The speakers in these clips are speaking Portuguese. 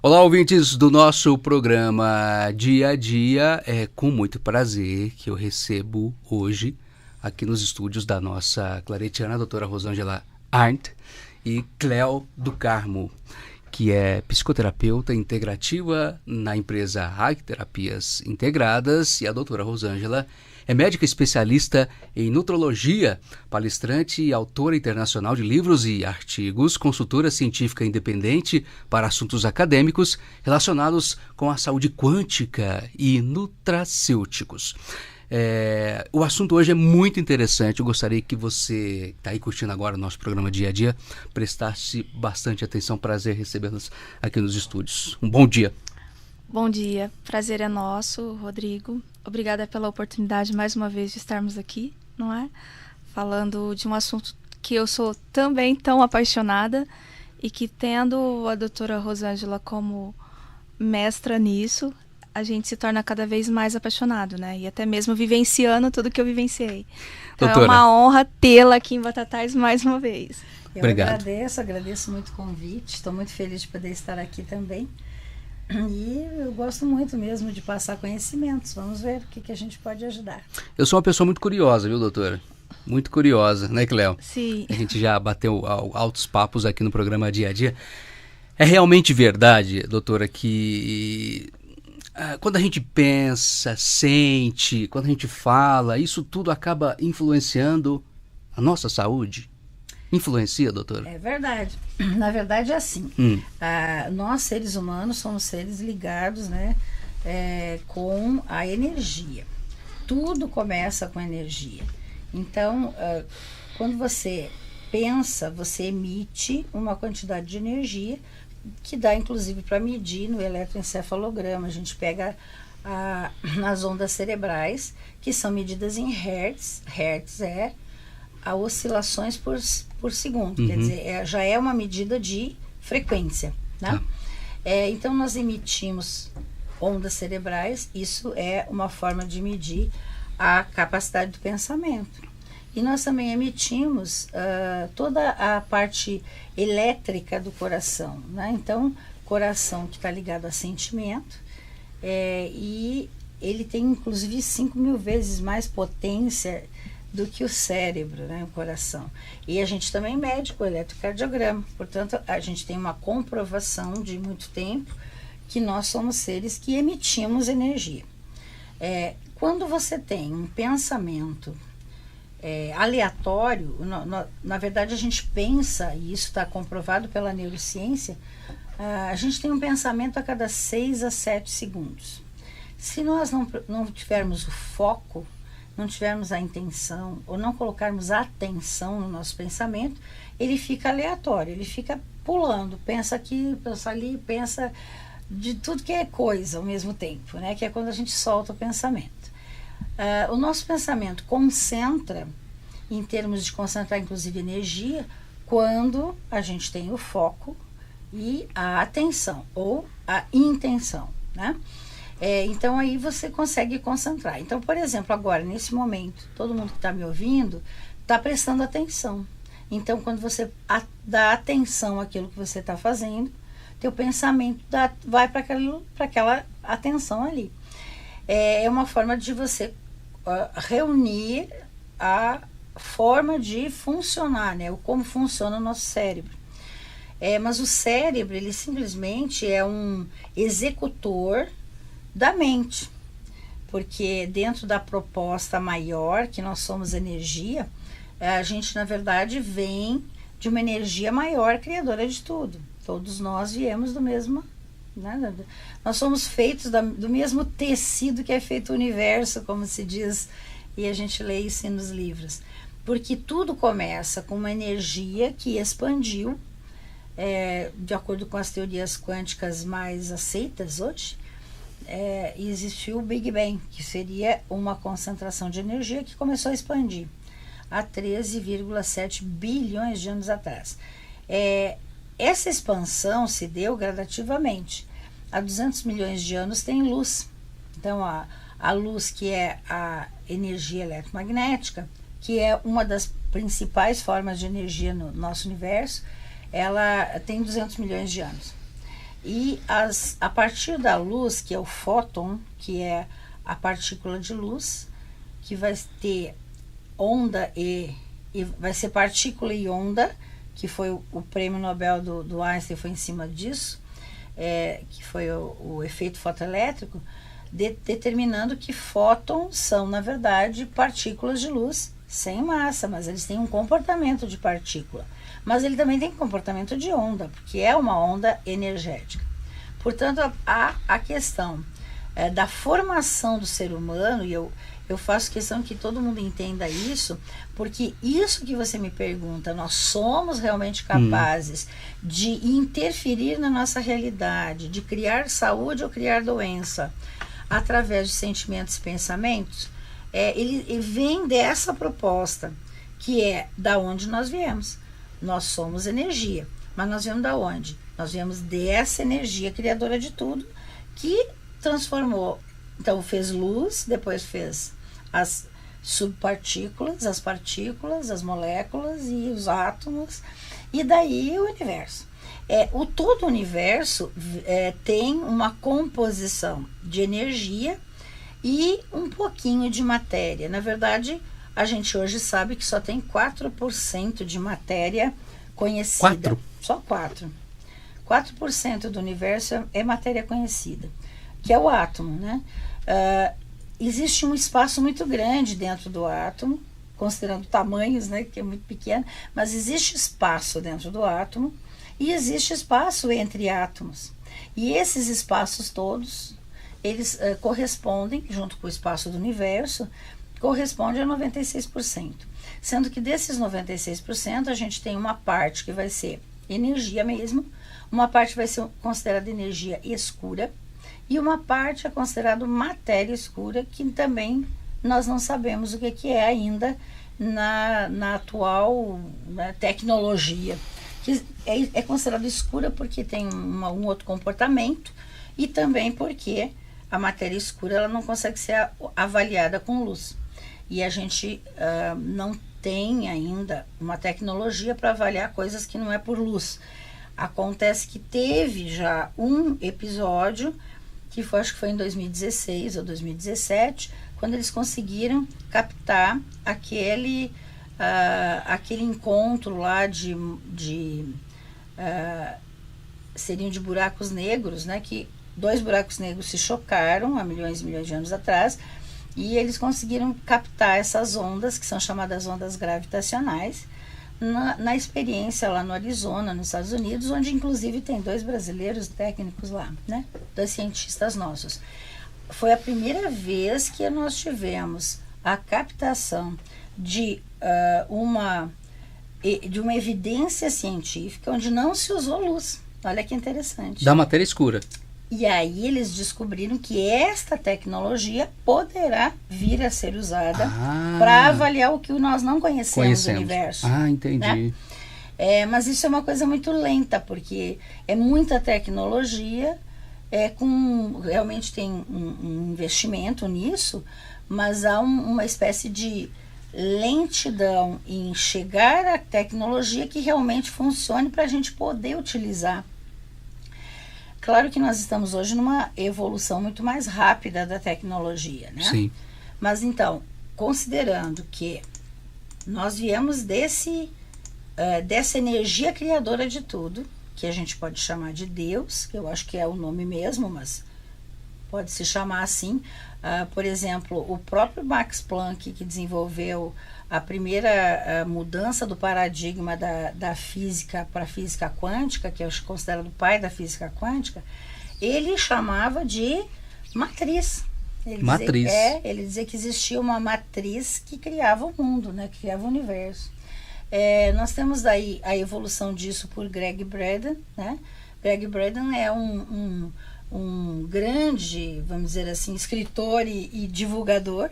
Olá, ouvintes do nosso programa Dia a Dia. É com muito prazer que eu recebo hoje, aqui nos estúdios da nossa claretiana, a doutora Rosângela Arndt, e Cléo do Carmo, que é psicoterapeuta integrativa na empresa Hack Terapias Integradas, e a doutora Rosângela é médica especialista em nutrologia, palestrante e autora internacional de livros e artigos, consultora científica independente para assuntos acadêmicos relacionados com a saúde quântica e nutracêuticos. O assunto hoje é muito interessante. Eu gostaria que você, que está aí curtindo agora o nosso programa Dia a Dia, prestasse bastante atenção. Prazer recebê-los aqui nos estúdios. Um bom dia. Bom dia, prazer é nosso, Rodrigo. Obrigada pela oportunidade mais uma vez de estarmos aqui, não é? Falando de um assunto que eu sou também tão apaixonada e que, tendo a doutora Rosângela como mestra nisso, a gente se torna cada vez mais apaixonado, né? E até mesmo vivenciando tudo que eu vivenciei. Então doutora, é uma honra tê-la aqui em Batatais mais uma vez. Obrigado. Agradeço muito o convite, estou muito feliz de poder estar aqui também. E eu gosto muito mesmo de passar conhecimentos. Vamos ver o que a gente pode ajudar. Eu sou uma pessoa muito curiosa, viu, doutora? Muito curiosa, né, Cléo? Sim. A gente já bateu altos papos aqui no programa Dia a Dia. É realmente verdade, doutora, que quando a gente pensa, sente, quando a gente fala, isso tudo acaba influenciando a nossa saúde? Influencia, doutora? É verdade. Na verdade é assim. Nós, seres humanos, somos seres ligados, né, com a energia. Tudo começa com energia. Então, quando você pensa, você emite uma quantidade de energia que dá, inclusive, para medir no eletroencefalograma. A gente pega as ondas cerebrais, que são medidas em hertz. Hertz é a oscilações por segundo, quer dizer, já é uma medida de frequência, né? Então nós emitimos ondas cerebrais, isso é uma forma de medir a capacidade do pensamento. E nós também emitimos toda a parte elétrica do coração, né? Então, coração que está ligado a sentimento, e ele tem inclusive 5.000 vezes mais potência do que o cérebro, né, o coração. E a gente também mede com o eletrocardiograma. Portanto, a gente tem uma comprovação de muito tempo que nós somos seres que emitimos energia. Quando você tem um pensamento aleatório, na verdade a gente pensa, e isso está comprovado pela neurociência, a gente tem um pensamento a cada 6 a 7 segundos. Se nós não tivermos o foco, não tivermos a intenção ou não colocarmos a atenção no nosso pensamento, ele fica aleatório, ele fica pulando, pensa aqui, pensa ali, pensa de tudo que é coisa ao mesmo tempo, né? Que é quando a gente solta o pensamento. O nosso pensamento concentra, em termos de concentrar inclusive energia, quando a gente tem o foco e a atenção ou a intenção, né? Então aí você consegue concentrar. Então, por exemplo, agora, nesse momento, todo mundo que está me ouvindo está prestando atenção. Então, quando você dá atenção àquilo que você está fazendo, teu pensamento vai para aquela atenção ali. É uma forma de você reunir a forma de funcionar, né? Como funciona o nosso cérebro. Mas o cérebro, ele simplesmente é um executor da mente, porque dentro da proposta maior, que nós somos energia, a gente na verdade vem de uma energia maior, criadora de tudo. Todos nós viemos do mesmo, né? Nós somos feitos do mesmo tecido que é feito o universo, como se diz, e a gente lê isso nos livros, porque tudo começa com uma energia que expandiu, de acordo com as teorias quânticas mais aceitas hoje. E existiu o Big Bang, que seria uma concentração de energia que começou a expandir há 13,7 bilhões de anos atrás. Essa expansão se deu gradativamente. Há 200 milhões de anos tem luz. Então, a luz, que é a energia eletromagnética, que é uma das principais formas de energia no nosso universo, ela tem 200 milhões de anos. E a partir da luz, que é o fóton, que é a partícula de luz, que vai ter onda e vai ser partícula e onda, que foi o prêmio Nobel do Einstein, foi em cima disso, que foi o efeito fotoelétrico, determinando que fótons são, na verdade, partículas de luz sem massa, mas eles têm um comportamento de partícula. Mas ele também tem comportamento de onda, porque é uma onda energética. Portanto, a questão da formação do ser humano, e eu faço questão que todo mundo entenda isso, porque isso que você me pergunta, nós somos realmente capazes de interferir na nossa realidade, de criar saúde ou criar doença, através de sentimentos e pensamentos, ele vem dessa proposta, que é da onde nós viemos. Nós somos energia, mas nós viemos da onde? Nós viemos dessa energia criadora de tudo, que transformou, então fez luz, depois fez as subpartículas, as partículas, as moléculas e os átomos, e daí o universo. Todo o universo tem uma composição de energia e um pouquinho de matéria. Na verdade, a gente hoje sabe que só tem 4% de matéria conhecida. 4? Só 4%. 4% do universo é matéria conhecida, que é o átomo, né? Existe um espaço muito grande dentro do átomo, considerando tamanhos, né, que é muito pequeno, mas existe espaço dentro do átomo e existe espaço entre átomos. E esses espaços todos, eles correspondem, junto com o espaço do universo, corresponde a 96%. Sendo que desses 96%, a gente tem uma parte que vai ser energia mesmo, uma parte vai ser considerada energia escura, e uma parte é considerada matéria escura, que também nós não sabemos o que é ainda na atual tecnologia. Que é considerada escura porque tem um outro comportamento, e também porque a matéria escura ela não consegue ser avaliada com luz. E a gente não tem ainda uma tecnologia para avaliar coisas que não é por luz. Acontece que teve já um episódio, que foi, acho que foi em 2016 ou 2017, quando eles conseguiram captar aquele encontro lá seriam de buracos negros, né, que 2 buracos negros se chocaram há milhões e milhões de anos atrás, e eles conseguiram captar essas ondas, que são chamadas ondas gravitacionais, na experiência lá no Arizona, nos Estados Unidos, onde inclusive tem 2 brasileiros técnicos lá, né? 2 cientistas nossos. Foi a primeira vez que nós tivemos a captação de uma evidência científica onde não se usou luz. Olha que interessante. Da matéria escura. E aí eles descobriram que esta tecnologia poderá vir a ser usada para avaliar o que nós não conhecemos do universo. Ah, entendi. Né? Mas isso é uma coisa muito lenta, porque é muita tecnologia, realmente tem um investimento nisso, mas há uma espécie de lentidão em chegar à tecnologia que realmente funcione para a gente poder utilizar. Claro que nós estamos hoje numa evolução muito mais rápida da tecnologia, né? Sim. Mas então, considerando que nós viemos dessa energia criadora de tudo, que a gente pode chamar de Deus, que eu acho que é o nome mesmo, mas pode se chamar assim. Por exemplo, o próprio Max Planck, que desenvolveu a primeira mudança do paradigma da física para a física quântica, que é considerado o pai da física quântica, ele chamava de matriz. Ele dizia que existia uma matriz que criava o mundo, né, que criava o universo. Nós temos daí a evolução disso por Gregg Braden, né? Gregg Braden é um grande, vamos dizer assim, escritor e divulgador.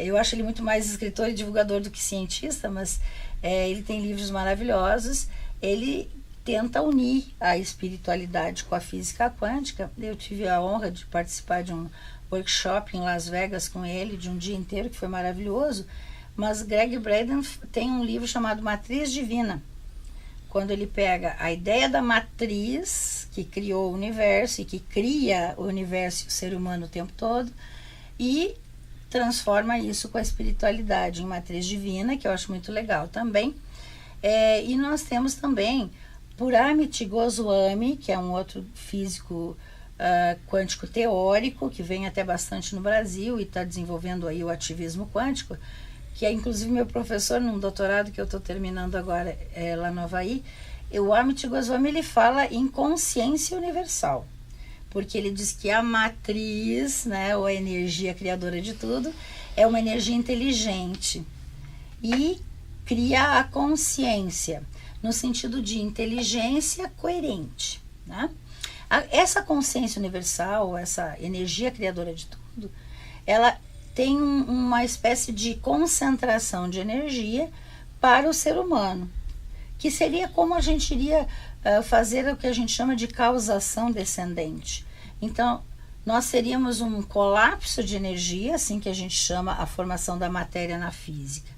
Eu acho ele muito mais escritor e divulgador do que cientista, mas ele tem livros maravilhosos. Ele tenta unir a espiritualidade com a física quântica. Eu tive a honra de participar de um workshop em Las Vegas com ele, de um dia inteiro, que foi maravilhoso. Mas Gregg Braden tem um livro chamado Matriz Divina, quando ele pega a ideia da matriz que criou o universo e que cria o universo e o ser humano o tempo todo e transforma isso com a espiritualidade em matriz divina, que eu acho muito legal também. E nós temos também Puramit Goswami, que é um outro físico quântico teórico, que vem até bastante no Brasil e está desenvolvendo aí o ativismo quântico, que é inclusive meu professor num doutorado que eu estou terminando agora lá no Havaí. O Amit Goswami, ele fala em consciência universal, porque ele diz que a matriz, né, ou a energia criadora de tudo, é uma energia inteligente e cria a consciência, no sentido de inteligência coerente, né? Essa consciência universal, essa energia criadora de tudo, ela tem uma espécie de concentração de energia para o ser humano, que seria como a gente iria fazer o que a gente chama de causação descendente. Então, nós seríamos um colapso de energia, assim que a gente chama a formação da matéria na física.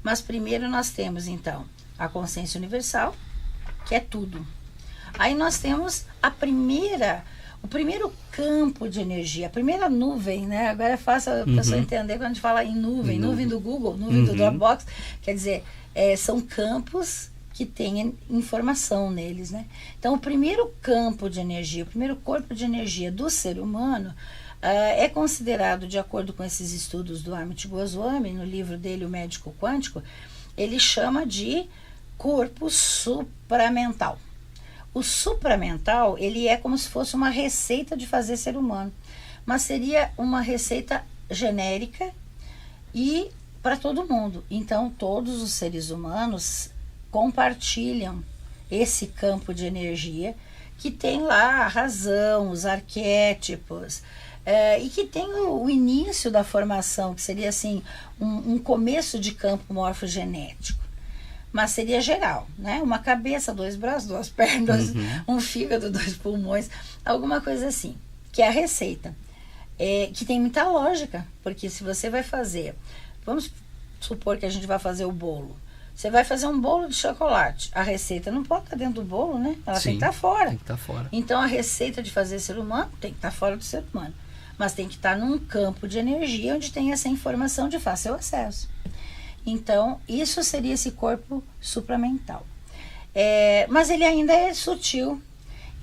Mas primeiro nós temos, então, a consciência universal, que é tudo. Aí nós temos o primeiro campo de energia, a primeira nuvem, né? Agora é fácil a pessoa entender quando a gente fala em nuvem do Google, nuvem do Dropbox, quer dizer, são campos que têm informação neles, né? Então, o primeiro campo de energia, o primeiro corpo de energia do ser humano é considerado, de acordo com esses estudos do Amit Goswami, no livro dele, O Médico Quântico, ele chama de corpo supramental. O supramental, ele é como se fosse uma receita de fazer ser humano, mas seria uma receita genérica e para todo mundo. Então, todos os seres humanos compartilham esse campo de energia que tem lá a razão, os arquétipos, e que tem o início da formação, que seria assim, um começo de campo morfogenético. Mas seria geral, né? Uma cabeça, 2 braços, 2 pernas, um fígado, 2 pulmões, alguma coisa assim, que é a receita. Que tem muita lógica, porque se você vai fazer, vamos supor que a gente vai fazer o bolo. Você vai fazer um bolo de chocolate, a receita não pode estar dentro do bolo, né? Ela tem que estar fora. Tem que estar fora. Então a receita de fazer ser humano tem que estar fora do ser humano, mas tem que estar num campo de energia onde tem essa informação de fácil acesso. Então, isso seria esse corpo supramental. Mas ele ainda é sutil.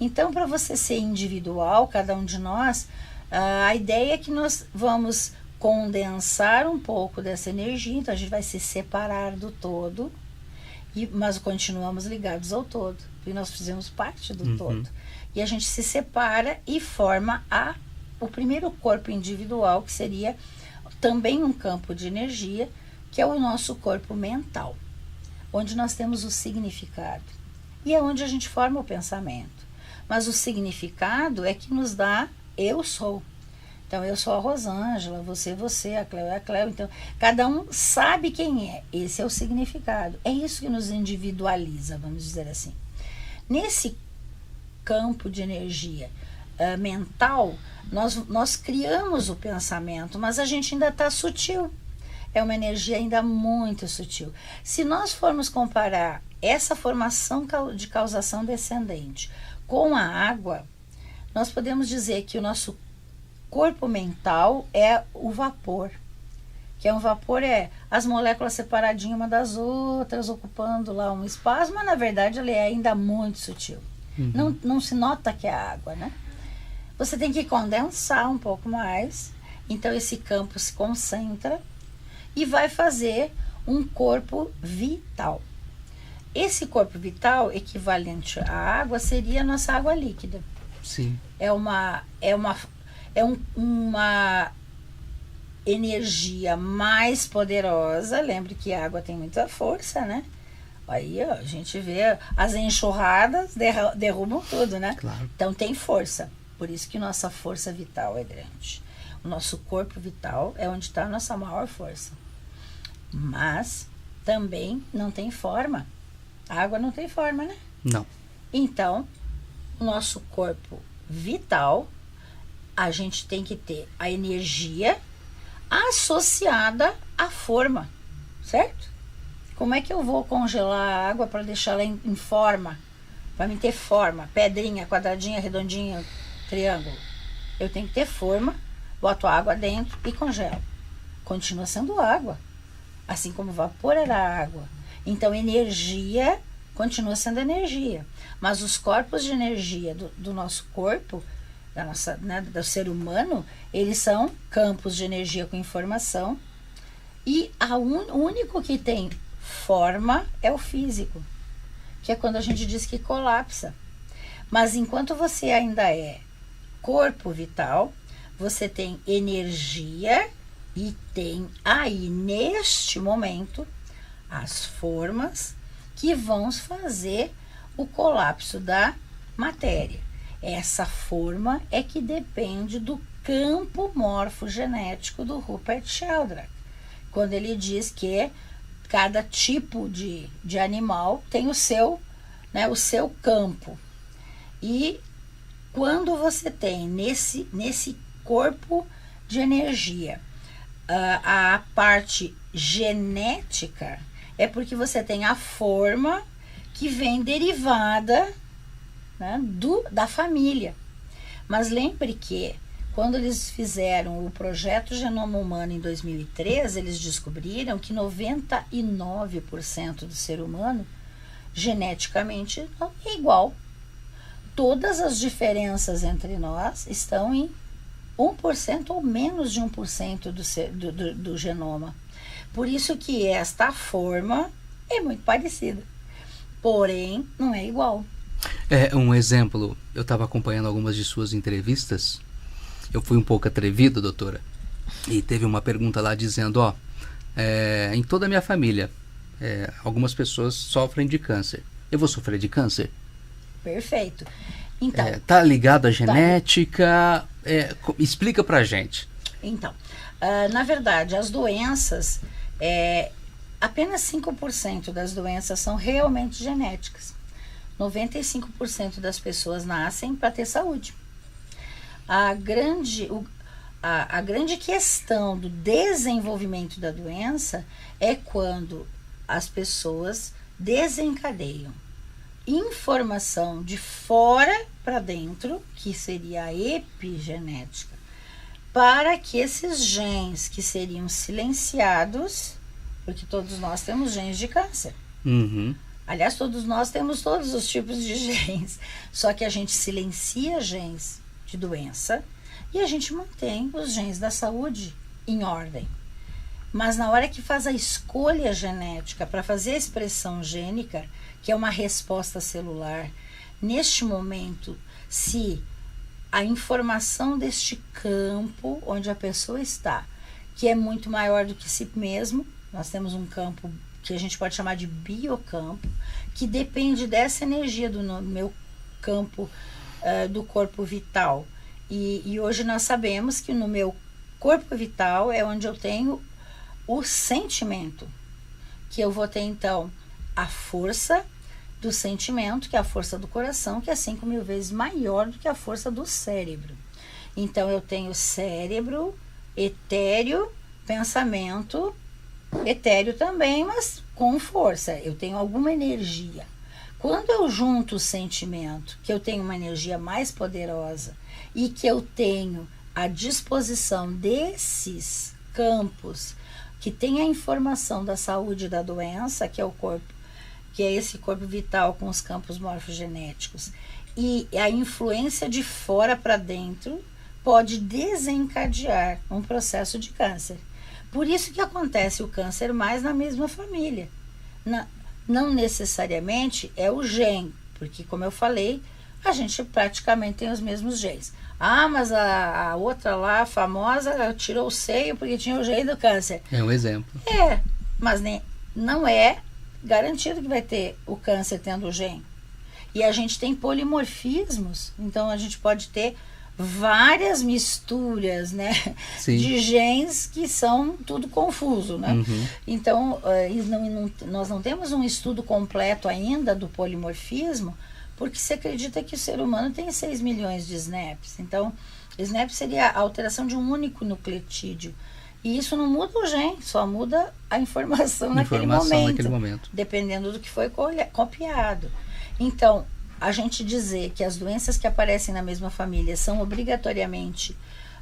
Então, para você ser individual, cada um de nós, a ideia é que nós vamos condensar um pouco dessa energia. Então, a gente vai se separar do todo, mas continuamos ligados ao todo, porque nós fizemos parte do todo. E a gente se separa e forma o primeiro corpo individual, que seria também um campo de energia, que é o nosso corpo mental, onde nós temos o significado. E é onde a gente forma o pensamento. Mas o significado é que nos dá eu sou. Então, eu sou a Rosângela, você, a Cleo é a Cleo. Então, cada um sabe quem é. Esse é o significado. É isso que nos individualiza, vamos dizer assim. Nesse campo de energia mental, nós criamos o pensamento, mas a gente ainda está sutil. É uma energia ainda muito sutil. Se nós formos comparar essa formação de causação descendente com a água, nós podemos dizer que o nosso corpo mental é o vapor. Que é um vapor, as moléculas separadinhas uma das outras, ocupando lá um espaço, mas na verdade ele é ainda muito sutil. Não se nota que é água, né? Você tem que condensar um pouco mais, então esse campo se concentra e vai fazer um corpo vital. Esse corpo vital, equivalente à água, seria a nossa água líquida. Sim. É uma energia mais poderosa. Lembre que a água tem muita força, né? Aí ó, a gente vê as enxurradas derrubam tudo, né? Claro. Então tem força. Por isso que nossa força vital é grande. O nosso corpo vital é onde está a nossa maior força. Mas também não tem forma. A água não tem forma, né? Não. Então, o nosso corpo vital, a gente tem que ter a energia associada à forma, certo? Como é que eu vou congelar a água para deixar ela em forma? Para me ter forma, pedrinha, quadradinha, redondinha, triângulo. Eu tenho que ter forma, boto a água dentro e congelo. Continua sendo água, assim como vapor era água. Então, energia continua sendo energia. Mas os corpos de energia do nosso corpo, da nossa, né, do ser humano, eles são campos de energia com informação. E o único que tem forma é o físico, que é quando a gente diz que colapsa. Mas enquanto você ainda é corpo vital, você tem energia e tem aí, neste momento, as formas que vão fazer o colapso da matéria. Essa forma é que depende do campo morfogenético do Rupert Sheldrake, quando ele diz que cada tipo de animal tem o seu campo. E quando você tem nesse corpo de energia a parte genética, é porque você tem a forma que vem derivada, né, da família. Mas lembre que quando eles fizeram o projeto Genoma Humano em 2013, eles descobriram que 99% do ser humano geneticamente é igual. Todas as diferenças entre nós estão em 1% ou menos de 1% do genoma. Por isso que esta forma é muito parecida, porém não é igual. Um exemplo, eu estava acompanhando algumas de suas entrevistas, eu fui um pouco atrevido, doutora, e teve uma pergunta lá dizendo, em toda a minha família, algumas pessoas sofrem de câncer. Eu vou sofrer de câncer? Perfeito. Então, tá ligado à genética? Explica pra gente. Então, na verdade, as doenças, apenas 5% das doenças são realmente genéticas. 95% das pessoas nascem para ter saúde. A grande questão do desenvolvimento da doença é quando as pessoas desencadeiam informação de fora para dentro, que seria a epigenética, para que esses genes que seriam silenciados, porque todos nós temos genes de câncer. Uhum. Aliás, todos nós temos todos os tipos de genes, só que a gente silencia genes de doença e a gente mantém os genes da saúde em ordem. Mas na hora que faz a escolha genética para fazer a expressão gênica, que é uma resposta celular, neste momento, se a informação deste campo onde a pessoa está, que é muito maior do que si mesmo, nós temos um campo que a gente pode chamar de biocampo, que depende dessa energia do meu campo do corpo vital. E hoje nós sabemos que no meu corpo vital é onde eu tenho o sentimento, que eu vou ter então a força do sentimento, que é a força do coração, que é 5.000 vezes maior do que a força do cérebro. Então eu tenho cérebro, etéreo, pensamento, etéreo também, mas com força, eu tenho alguma energia. Quando eu junto o sentimento, que eu tenho uma energia mais poderosa e que eu tenho à disposição desses campos que tem a informação da saúde e da doença, que é o corpo, que é esse corpo vital com os campos morfogenéticos, e a influência de fora para dentro pode desencadear um processo de câncer. Por isso que acontece o câncer mais na mesma família. Não necessariamente é o gene, porque como eu falei, a gente praticamente tem os mesmos genes. Mas a outra lá, a famosa, tirou o seio porque tinha o gene do câncer. É um exemplo. Mas não é garantido que vai ter o câncer tendo o gene. E a gente tem polimorfismos, então a gente pode ter várias misturas, né, de genes que são tudo confuso, né? Uhum. Então, nós não temos um estudo completo ainda do polimorfismo, porque se acredita que o ser humano tem 6 milhões de SNPs. Então, SNP seria a alteração de um único nucleotídeo. E isso não muda o gene, só muda a informação naquele momento, dependendo do que foi copiado. Então, a gente dizer que as doenças que aparecem na mesma família são obrigatoriamente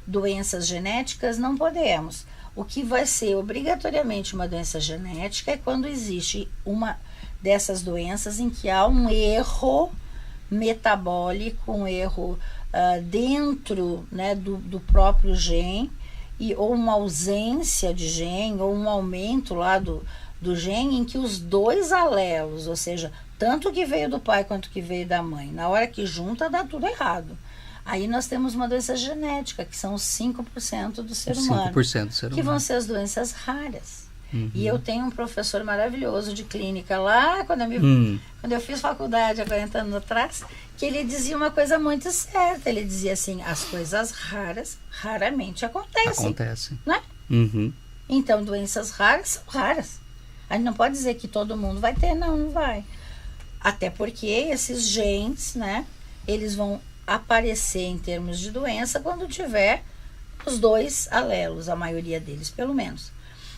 doenças genéticas, não podemos. O que vai ser obrigatoriamente uma doença genética é quando existe uma dessas doenças em que há um erro metabólico, um erro dentro, né, do próprio gene, ou uma ausência de gene, ou um aumento lá do gene em que os dois alelos, ou seja, tanto que veio do pai quanto que veio da mãe, na hora que junta dá tudo errado. Aí nós temos uma doença genética, que são os 5% do ser humano, 5% do ser humano, que vão ser as doenças raras. E eu tenho um professor maravilhoso de clínica lá, quando eu fiz faculdade há 40 anos atrás, que ele dizia uma coisa muito certa. Ele dizia assim, as coisas raras raramente acontecem. Né? Então, doenças raras são raras. A gente não pode dizer que todo mundo vai ter, não vai. Até porque esses genes, né, eles vão aparecer em termos de doença quando tiver os dois alelos, a maioria deles, pelo menos.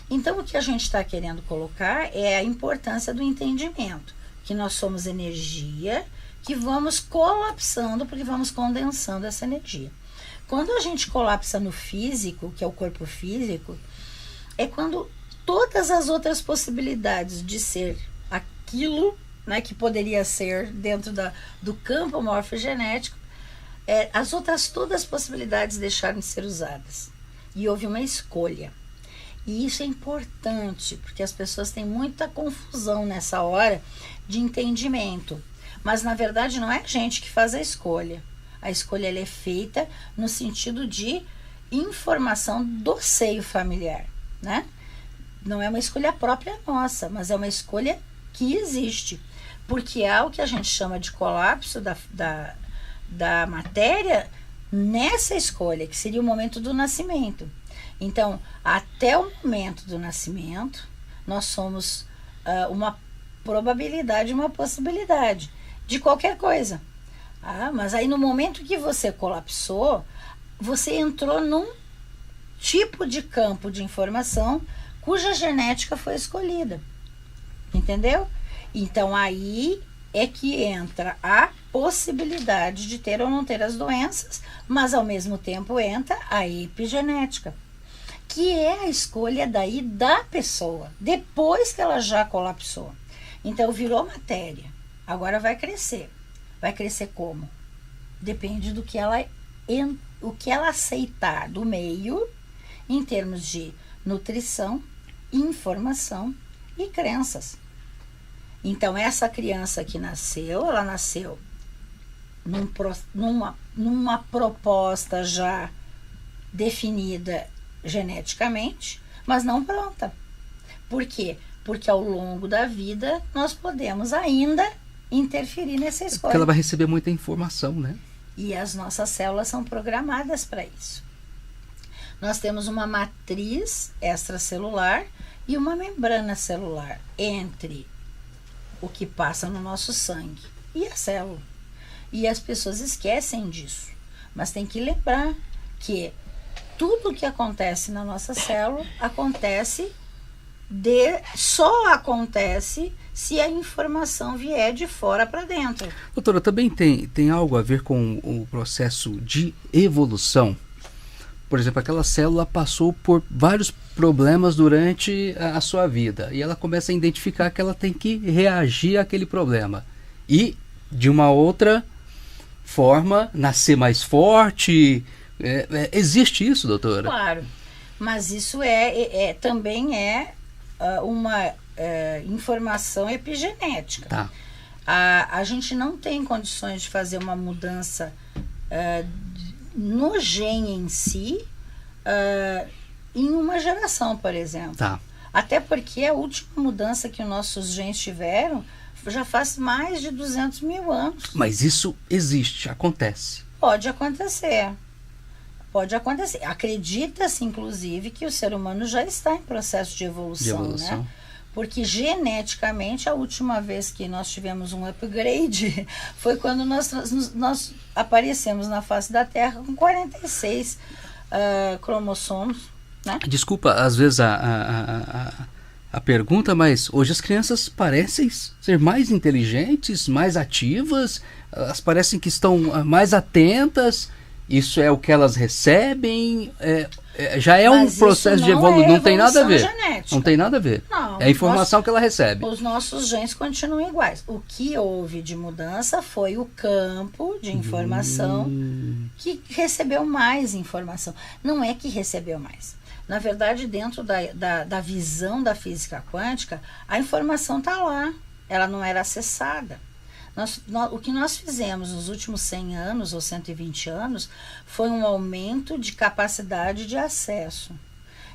Então, o que a gente está querendo colocar é a importância do entendimento, que nós somos energia, que vamos colapsando, porque vamos condensando essa energia. Quando a gente colapsa no físico, que é o corpo físico, é quando todas as outras possibilidades de ser aquilo, né, que poderia ser dentro do campo morfogenético, as outras todas as possibilidades deixaram de ser usadas. E houve uma escolha. E isso é importante, porque as pessoas têm muita confusão nessa hora de entendimento. Mas, na verdade, não é a gente que faz a escolha. A escolha ela é feita no sentido de informação do seio familiar, né? Não é uma escolha própria nossa, mas é uma escolha que existe. Porque há o que a gente chama de colapso da matéria nessa escolha, que seria o momento do nascimento. Então, até o momento do nascimento, nós somos uma probabilidade, uma possibilidade de qualquer coisa. Mas aí no momento que você colapsou, você entrou num tipo de campo de informação cuja genética foi escolhida. Entendeu? Então, aí é que entra a possibilidade de ter ou não ter as doenças, mas ao mesmo tempo entra a epigenética, que é a escolha daí da pessoa, depois que ela já colapsou. Então, virou matéria. Agora vai crescer. Vai crescer como? Depende do que o que ela aceitar do meio, em termos de nutrição, informação e crenças. Então, essa criança que nasceu, ela nasceu numa proposta já definida geneticamente, mas não pronta. Por quê? Porque ao longo da vida nós podemos ainda interferir nessa escolha. Porque ela vai receber muita informação, né? E as nossas células são programadas para isso. Nós temos uma matriz extracelular e uma membrana celular entre o que passa no nosso sangue e a célula. E as pessoas esquecem disso. Mas tem que lembrar que tudo o que acontece na nossa célula só acontece se a informação vier de fora para dentro. Doutora, também tem algo a ver com o processo de evolução? Por exemplo, aquela célula passou por vários problemas durante a sua vida e ela começa a identificar que ela tem que reagir àquele problema e, de uma outra forma, nascer mais forte. Existe isso, doutora? Claro, mas isso também é uma informação epigenética. Tá. A gente não tem condições de fazer uma mudança no gene em si em uma geração, por exemplo. Tá. Até porque a última mudança que os nossos genes tiveram já faz mais de 200 mil anos. Mas isso existe, acontece. Pode acontecer. Pode acontecer. Acredita-se, inclusive, que o ser humano já está em processo de evolução. Né? Porque geneticamente, a última vez que nós tivemos um upgrade foi quando nós aparecemos na face da Terra com 46 cromossomos, né? Desculpa, às vezes a pergunta, mas hoje as crianças parecem ser mais inteligentes, mais ativas, elas parecem que estão mais atentas. Isso é o que elas recebem? Já é um processo de evolução, não tem nada a ver. Genética. Não tem nada a ver. Não, é a informação que ela recebe. Os nossos genes continuam iguais. O que houve de mudança foi o campo de informação que recebeu mais informação. Não é que recebeu mais. Na verdade, dentro da visão da física quântica, a informação está lá. Ela não era acessada. O que nós fizemos nos últimos 100 anos ou 120 anos foi um aumento de capacidade de acesso.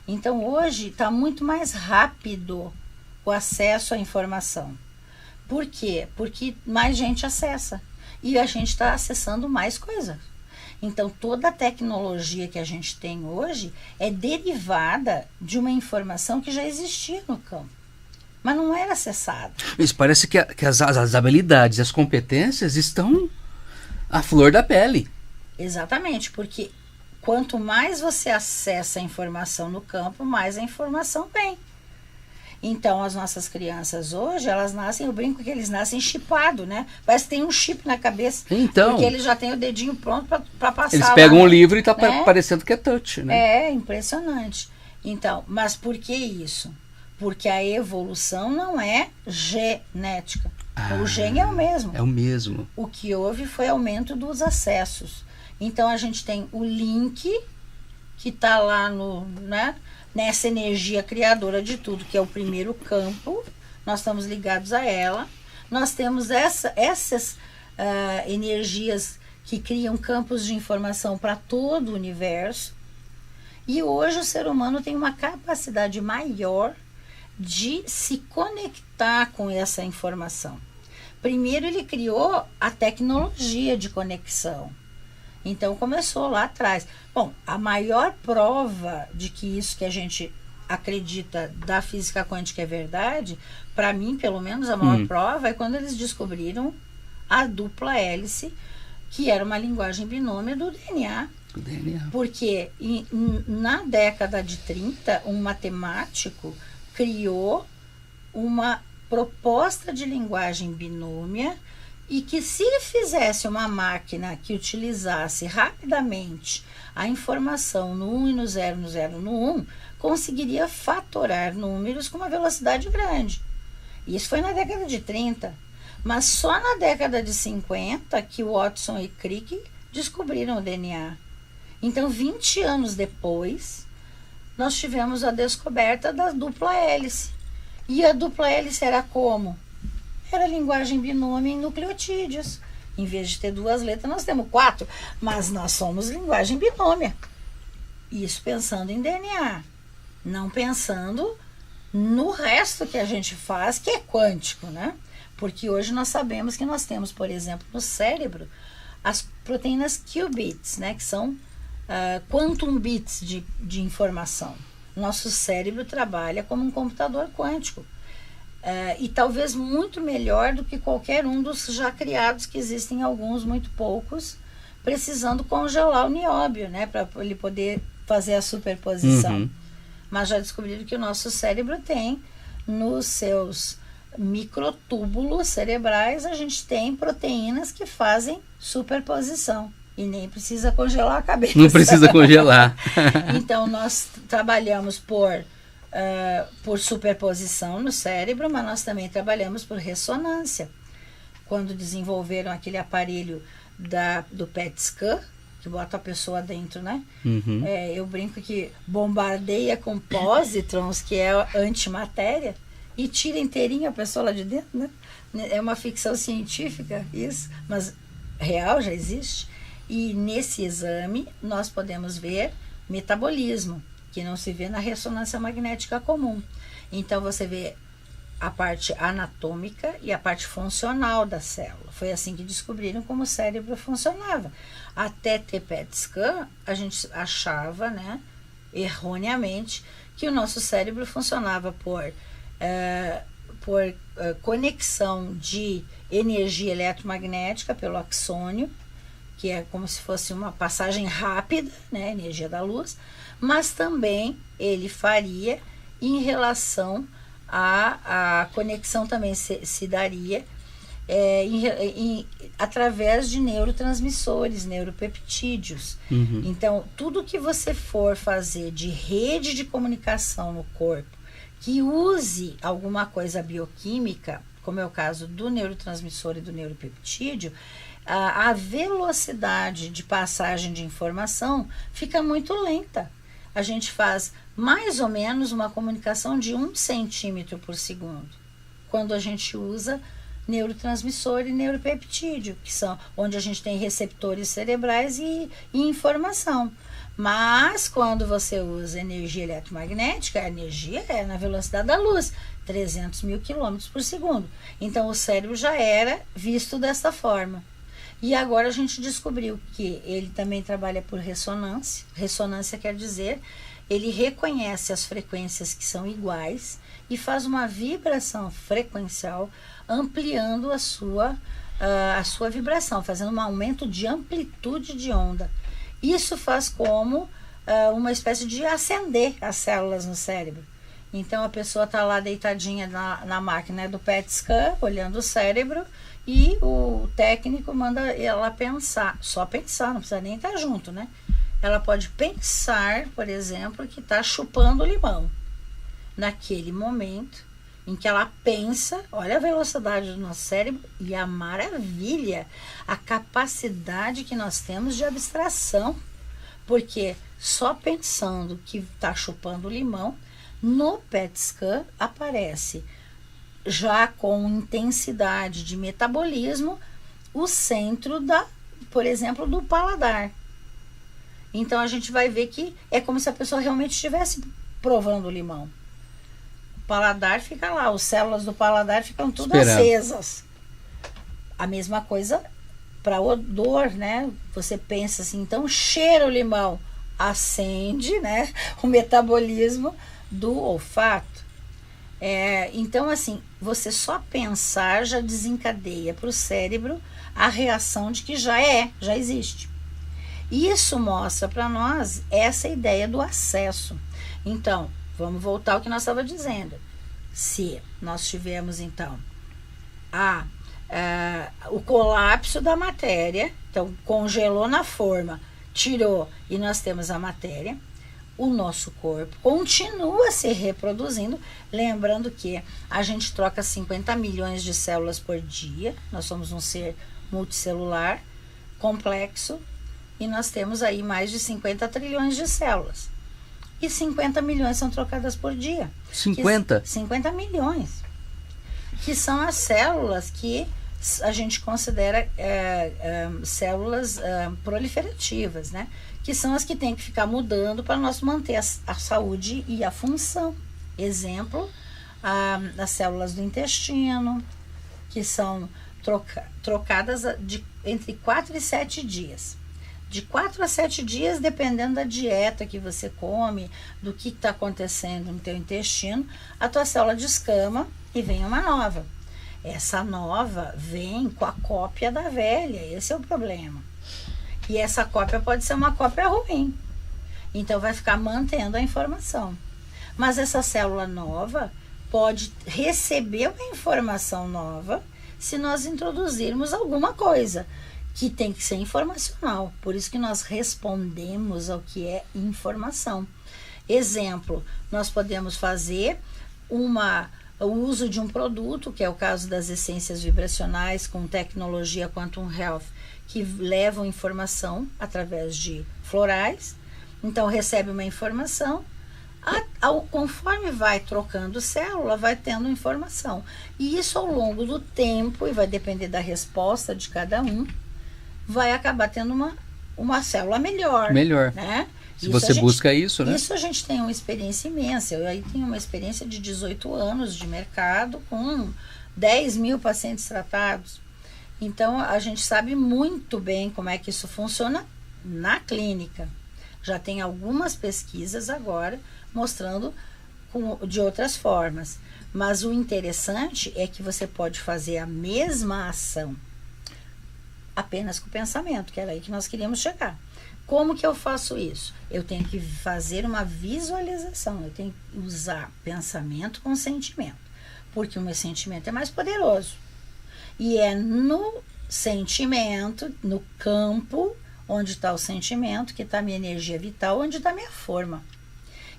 Então, hoje está muito mais rápido o acesso à informação. Por quê? Porque mais gente acessa. E a gente está acessando mais coisas. Então, toda a tecnologia que a gente tem hoje é derivada de uma informação que já existia no campo, mas não era acessada. Isso parece que as habilidades e as competências estão à flor da pele. Exatamente, porque quanto mais você acessa a informação no campo, mais a informação vem. Então, as nossas crianças hoje, elas nascem, eu brinco que eles nascem chipados, né? Parece que tem um chip na cabeça. Então, porque eles já têm o dedinho pronto para passar. Eles pegam um livro e está né? parecendo que é touch, né? É impressionante. Então, mas por que isso? Porque a evolução não é genética. O gene é o mesmo. É o mesmo. O que houve foi aumento dos acessos. Então, a gente tem o link que está lá nessa energia criadora de tudo, que é o primeiro campo. Nós estamos ligados a ela. Nós temos essas energias que criam campos de informação para todo o universo. E hoje o ser humano tem uma capacidade maior de se conectar com essa informação. Primeiro ele criou a tecnologia de conexão. Então começou lá atrás. Bom, a maior prova de que isso que a gente acredita da física quântica é verdade, para mim, pelo menos, a maior prova é quando eles descobriram a dupla hélice, que era uma linguagem binômia do DNA. Porque na década de 30, um matemático criou uma proposta de linguagem binômia e que, se ele fizesse uma máquina que utilizasse rapidamente a informação no 1 e no 0, no 0 no 1, conseguiria fatorar números com uma velocidade grande. Isso foi na década de 30. Mas só na década de 50 que Watson e Crick descobriram o DNA. Então, 20 anos depois, nós tivemos a descoberta da dupla hélice. E a dupla hélice era como? Era linguagem binômia em nucleotídeos. Em vez de ter 2 letras, nós temos 4. Mas nós somos linguagem binômia. Isso pensando em DNA. Não pensando no resto que a gente faz, que é quântico, né? Porque hoje nós sabemos que nós temos, por exemplo, no cérebro, as proteínas qubits, né? Que são quantum bits de informação. Nosso cérebro trabalha como um computador quântico. E talvez muito melhor do que qualquer um dos já criados, que existem alguns, muito poucos, precisando congelar o nióbio, né, para ele poder fazer a superposição. Mas já descobriram que o nosso cérebro tem, nos seus microtúbulos cerebrais, a gente tem proteínas que fazem superposição. E nem precisa congelar a cabeça. Não precisa congelar. Então, nós trabalhamos por superposição no cérebro, mas nós também trabalhamos por ressonância. Quando desenvolveram aquele aparelho do PET scan, que bota a pessoa dentro, né? Eu brinco que bombardeia com pósitrons, que é antimatéria, e tira inteirinho a pessoa lá de dentro, né? É uma ficção científica isso, mas real, já existe. E nesse exame nós podemos ver metabolismo, que não se vê na ressonância magnética comum. Então você vê a parte anatômica e a parte funcional da célula. Foi assim que descobriram como o cérebro funcionava. Até ter PET scan, a gente achava, né, erroneamente, que o nosso cérebro funcionava por conexão de energia eletromagnética pelo axônio, que é como se fosse uma passagem rápida, né, energia da luz, mas também ele faria em relação à conexão também se daria através de neurotransmissores, neuropeptídeos. Então, tudo que você for fazer de rede de comunicação no corpo, que use alguma coisa bioquímica, como é o caso do neurotransmissor e do neuropeptídeo, a velocidade de passagem de informação fica muito lenta. A gente faz mais ou menos uma comunicação de 1 centímetro por segundo, quando a gente usa neurotransmissor e neuropeptídeo, que são onde a gente tem receptores cerebrais e informação. Mas quando você usa energia eletromagnética, a energia é na velocidade da luz, 300 mil quilômetros por segundo. Então o cérebro já era visto dessa forma. E agora a gente descobriu que ele também trabalha por ressonância. Ressonância quer dizer, ele reconhece as frequências que são iguais e faz uma vibração frequencial, ampliando a sua vibração, fazendo um aumento de amplitude de onda. Isso faz como uma espécie de acender as células no cérebro. Então a pessoa está lá deitadinha na máquina do PET scan, olhando o cérebro, e o técnico manda ela pensar, só pensar, não precisa nem estar junto, né? Ela pode pensar, por exemplo, que está chupando limão. Naquele momento em que ela pensa, olha a velocidade do nosso cérebro e a maravilha, a capacidade que nós temos de abstração, porque só pensando que está chupando limão, no PET scan aparece, já com intensidade de metabolismo, o centro por exemplo, do paladar. Então a gente vai ver que é como se a pessoa realmente estivesse provando o limão. O paladar fica lá, as células do paladar ficam tudo acesas. A mesma coisa para odor, né? Você pensa assim, então cheira o limão, acende, né, o metabolismo do olfato. Então, assim, você só pensar já desencadeia para o cérebro a reação de que já existe. Isso mostra para nós essa ideia do acesso. Então, vamos voltar ao que nós estávamos dizendo. Se nós tivermos, então, o colapso da matéria, então congelou na forma, tirou e nós temos a matéria, o nosso corpo continua se reproduzindo, lembrando que a gente troca 50 milhões de células por dia, nós somos um ser multicelular, complexo, e nós temos aí mais de 50 trilhões de células. E 50 milhões são trocadas por dia. 50? 50 milhões. Que são as células que a gente considera células proliferativas, né? Que são as que têm que ficar mudando para nós manter a saúde e a função. Exemplo, as células do intestino, que são trocadas entre 4 e 7 dias. De 4 a 7 dias, dependendo da dieta que você come, do que está acontecendo no teu intestino, a tua célula descama e vem uma nova. Essa nova vem com a cópia da velha, esse é o problema. E essa cópia pode ser uma cópia ruim. Então vai ficar mantendo a informação. Mas essa célula nova pode receber uma informação nova se nós introduzirmos alguma coisa, que tem que ser informacional. Por isso que nós respondemos ao que é informação. Exemplo, nós podemos fazer o uso de um produto, que é o caso das essências vibracionais com tecnologia Quantum Health, que levam informação através de florais. Então recebe uma informação, conforme vai trocando célula, vai tendo informação. E isso ao longo do tempo, e vai depender da resposta de cada um, vai acabar tendo uma célula melhor. Né? Se você busca isso, né? Isso a gente tem uma experiência imensa. Eu aí tenho uma experiência de 18 anos de mercado com 10 mil pacientes tratados. Então, a gente sabe muito bem como é que isso funciona na clínica. Já tem algumas pesquisas agora mostrando de outras formas. Mas o interessante é que você pode fazer a mesma ação apenas com o pensamento, que era aí que nós queríamos chegar. Como que eu faço isso? Eu tenho que fazer uma visualização, eu tenho que usar pensamento com sentimento, porque o meu sentimento é mais poderoso. E é no sentimento, no campo, onde está o sentimento, que está a minha energia vital, onde está a minha forma.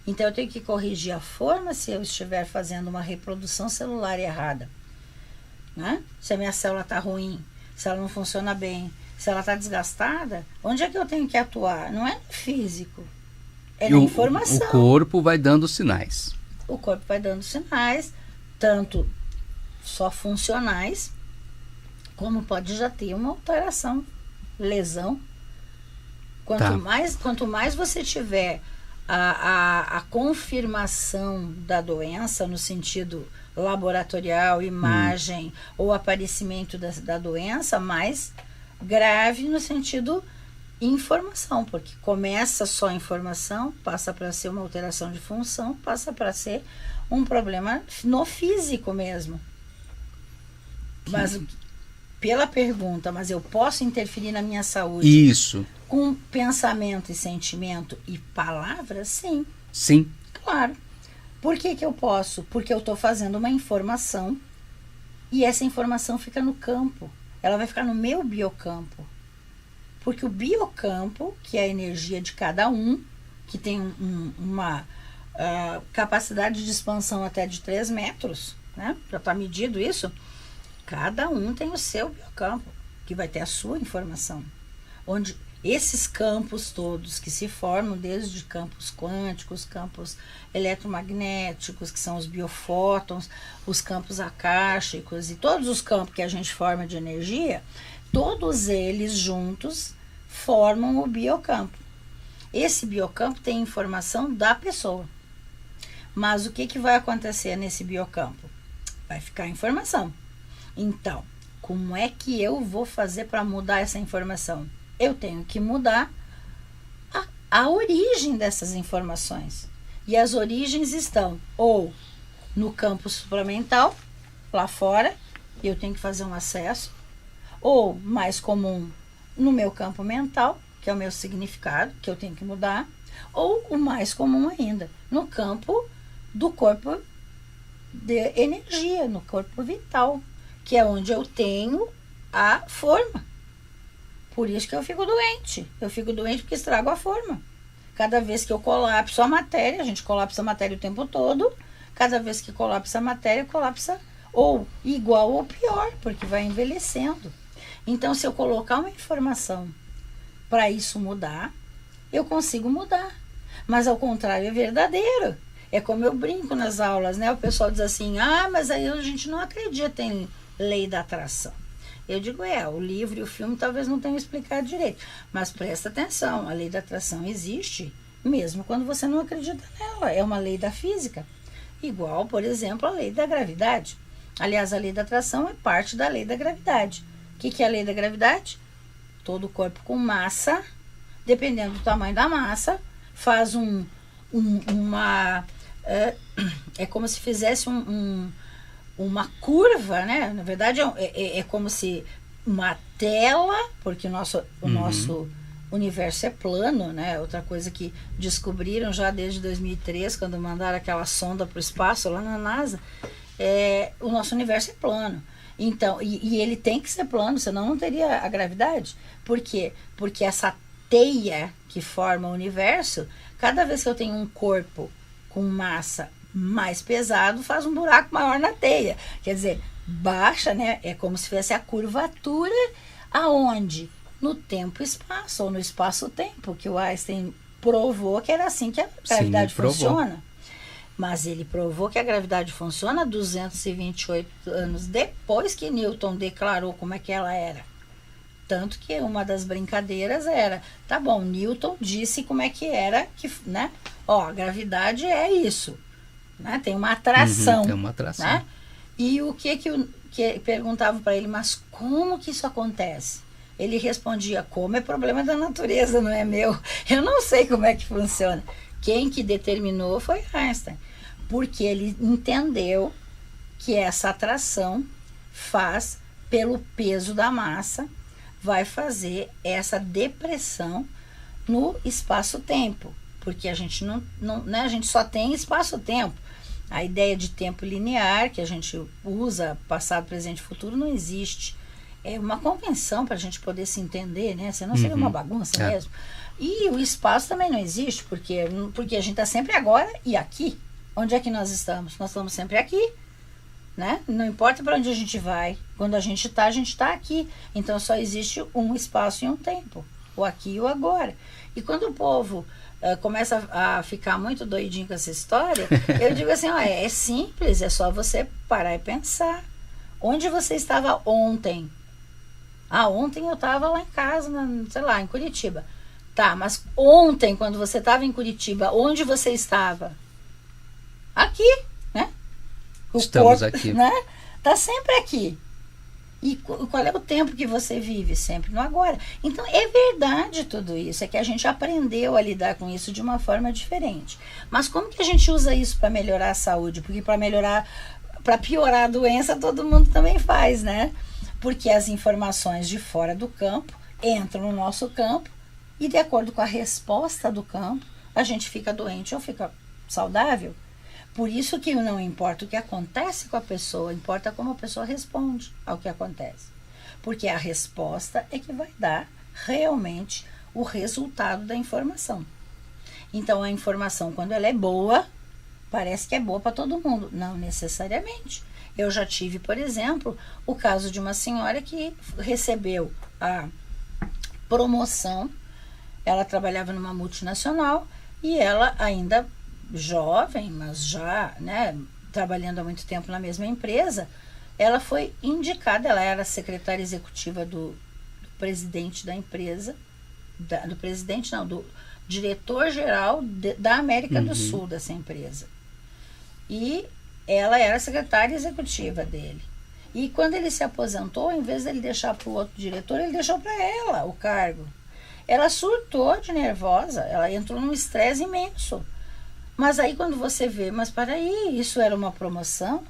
Então, eu tenho que corrigir a forma se eu estiver fazendo uma reprodução celular errada. Né? Se a minha célula está ruim, se ela não funciona bem, se ela está desgastada, onde é que eu tenho que atuar? Não é no físico, é na informação. O corpo vai dando sinais. O corpo vai dando sinais, tanto só funcionais, como pode já ter uma alteração, lesão. Quanto mais você tiver a confirmação da doença, no sentido laboratorial, imagem, ou aparecimento da doença, mais grave no sentido informação, porque começa só informação, passa para ser uma alteração de função, passa para ser um problema no físico mesmo. Mas pela pergunta, mas eu posso interferir na minha saúde? Isso. Com pensamento e sentimento e palavras? Sim. Sim. Claro. Por que eu posso? Porque eu estou fazendo uma informação e essa informação fica no campo. Ela vai ficar no meu biocampo. Porque o biocampo, que é a energia de cada um, que tem uma capacidade de expansão até de 3 metros, né? Já está medido isso. Cada um tem o seu biocampo, que vai ter a sua informação. Onde esses campos todos que se formam, desde campos quânticos, campos eletromagnéticos, que são os biofótons, os campos akáshicos e todos os campos que a gente forma de energia, todos eles juntos formam o biocampo. Esse biocampo tem informação da pessoa. Mas o que vai acontecer nesse biocampo? Vai ficar informação. Então, como é que eu vou fazer para mudar essa informação? Eu tenho que mudar a origem dessas informações. E as origens estão ou no campo supramental, lá fora, eu tenho que fazer um acesso, ou mais comum no meu campo mental, que é o meu significado, que eu tenho que mudar, ou o mais comum ainda, no campo do corpo de energia, no corpo vital, que é onde eu tenho a forma. Por isso que eu fico doente. Eu fico doente porque estrago a forma. Cada vez que eu colapso a matéria, a gente colapsa a matéria o tempo todo, cada vez que colapsa a matéria, colapsa ou igual ou pior, porque vai envelhecendo. Então, se eu colocar uma informação para isso mudar, eu consigo mudar. Mas ao contrário é verdadeiro. É como eu brinco nas aulas, né? O pessoal diz assim, mas aí a gente não acredita em lei da atração. Eu digo, o livro e o filme talvez não tenham explicado direito, mas presta atenção, a lei da atração existe, mesmo quando você não acredita nela, é uma lei da física, igual, por exemplo, a lei da gravidade. Aliás, a lei da atração é parte da lei da gravidade. O que é a lei da gravidade? Todo corpo com massa, dependendo do tamanho da massa, faz uma... É como se fizesse uma curva, né? Na verdade, é como se uma tela, porque o nosso universo é plano, né? Outra coisa que descobriram já desde 2003, quando mandaram aquela sonda para o espaço lá na NASA, o nosso universo é plano. Então, e ele tem que ser plano, senão não teria a gravidade. Por quê? Porque essa teia que forma o universo, cada vez que eu tenho um corpo com massa mais pesado, faz um buraco maior na teia. Quer dizer, baixa, né? É como se fosse a curvatura aonde? No tempo e espaço, ou no espaço-tempo, que o Einstein provou que era assim que a gravidade funciona. Mas ele provou que a gravidade funciona 228 anos depois que Newton declarou como é que ela era. Tanto que uma das brincadeiras era, tá bom, Newton disse como é que era, né? A gravidade é isso. Né? Tem uma atração. Tem uma atração. Né? E o que perguntava para ele, mas como que isso acontece? Ele respondia, como é problema da natureza, não é meu. Eu não sei como é que funciona. Quem que determinou foi Einstein. Porque ele entendeu que essa atração faz pelo peso da massa, vai fazer essa depressão no espaço-tempo, porque a gente não, né, a gente só tem espaço-tempo. A ideia de tempo linear que a gente usa, passado, presente e futuro, não existe. É uma convenção para a gente poder se entender, né? Senão seria uma bagunça mesmo. E o espaço também não existe, porque a gente está sempre agora e aqui. Onde é que nós estamos? Nós estamos sempre aqui, né? Não importa para onde a gente vai. Quando a gente está aqui. Então só existe um espaço e um tempo. O aqui e o agora. E quando o povo começa a ficar muito doidinho com essa história, eu digo assim, ó, é simples, é só você parar e pensar. Onde você estava ontem? Ontem eu estava lá em casa, sei lá, em Curitiba. Tá, mas ontem, quando você estava em Curitiba, onde você estava? Aqui, né? Estamos aqui. Né? Tá sempre aqui. E qual é o tempo que você vive? Sempre no agora. Então, é verdade tudo isso. É que a gente aprendeu a lidar com isso de uma forma diferente. Mas como que a gente usa isso para melhorar a saúde? Porque para piorar a doença, todo mundo também faz, né? Porque as informações de fora do campo entram no nosso campo e, de acordo com a resposta do campo, a gente fica doente ou fica saudável. Por isso que não importa o que acontece com a pessoa, importa como a pessoa responde ao que acontece. Porque a resposta é que vai dar realmente o resultado da informação. Então, a informação, quando ela é boa, parece que é boa para todo mundo. Não necessariamente. Eu já tive, por exemplo, o caso de uma senhora que recebeu a promoção. Ela trabalhava numa multinacional e ela ainda jovem, mas já, né, trabalhando há muito tempo na mesma empresa, ela foi indicada, ela era secretária executiva do presidente da empresa, do diretor-geral da América do Sul dessa empresa. E ela era secretária executiva dele. E quando ele se aposentou, em vez de ele deixar para o outro diretor, ele deixou para ela o cargo. Ela surtou de nervosa, ela entrou num estresse imenso. Mas aí quando você vê, mas peraí, isso era uma promoção?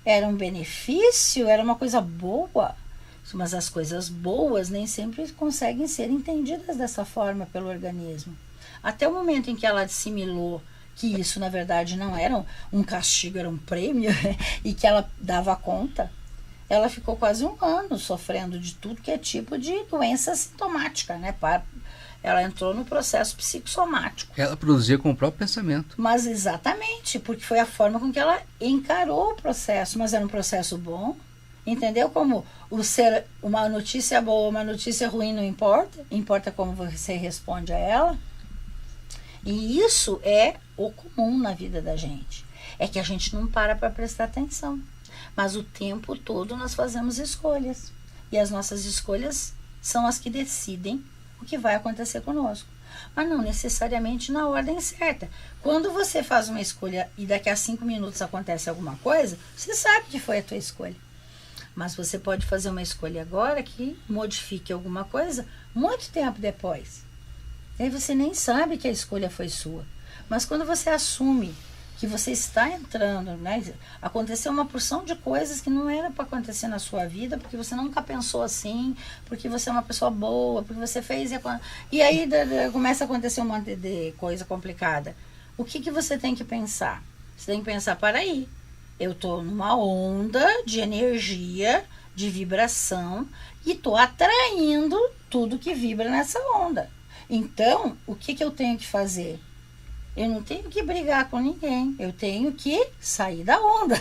Era um benefício? Era uma coisa boa? Mas as coisas boas nem sempre conseguem ser entendidas dessa forma pelo organismo. Até o momento em que ela assimilou que isso, na verdade, não era um castigo, era um prêmio, e que ela dava conta, ela ficou quase 1 ano sofrendo de tudo que é tipo de doença sintomática, né? Ela entrou no processo psicossomático. Ela produzia com o próprio pensamento. Mas exatamente, porque foi a forma com que ela encarou o processo. Mas era um processo bom. Entendeu? Como uma notícia boa, uma notícia ruim não importa. Importa como você responde a ela. E isso é o comum na vida da gente. É que a gente não para prestar atenção. Mas o tempo todo nós fazemos escolhas. E as nossas escolhas são as que decidem o que vai acontecer conosco. Mas não necessariamente na ordem certa. Quando você faz uma escolha e daqui a 5 minutos acontece alguma coisa, você sabe que foi a tua escolha. Mas você pode fazer uma escolha agora que modifique alguma coisa muito tempo depois. Aí você nem sabe que a escolha foi sua. Mas quando você assume que você está entrando, né? Aconteceu uma porção de coisas que não era para acontecer na sua vida, porque você nunca pensou assim, porque você é uma pessoa boa, porque você fez... E aí começa a acontecer um monte de coisa complicada. O que você tem que pensar? Você tem que pensar, para aí, eu estou numa onda de energia, de vibração, e estou atraindo tudo que vibra nessa onda. Então, o que eu tenho que fazer? Eu não tenho que brigar com ninguém. Eu tenho que sair da onda.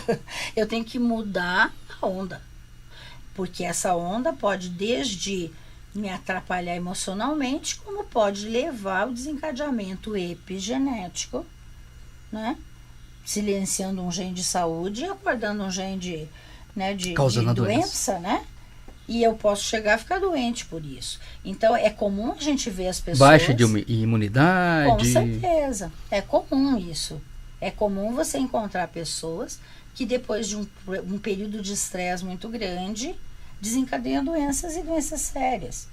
Eu tenho que mudar a onda. Porque essa onda pode desde me atrapalhar emocionalmente, como pode levar ao desencadeamento epigenético, né? Silenciando um gene de saúde e acordando um gene de doença, né? E eu posso chegar a ficar doente por isso. Então, é comum a gente ver as pessoas... Baixa de imunidade. Com certeza. É comum isso. É comum você encontrar pessoas que depois de um período de estresse muito grande, desencadeiam doenças e doenças sérias.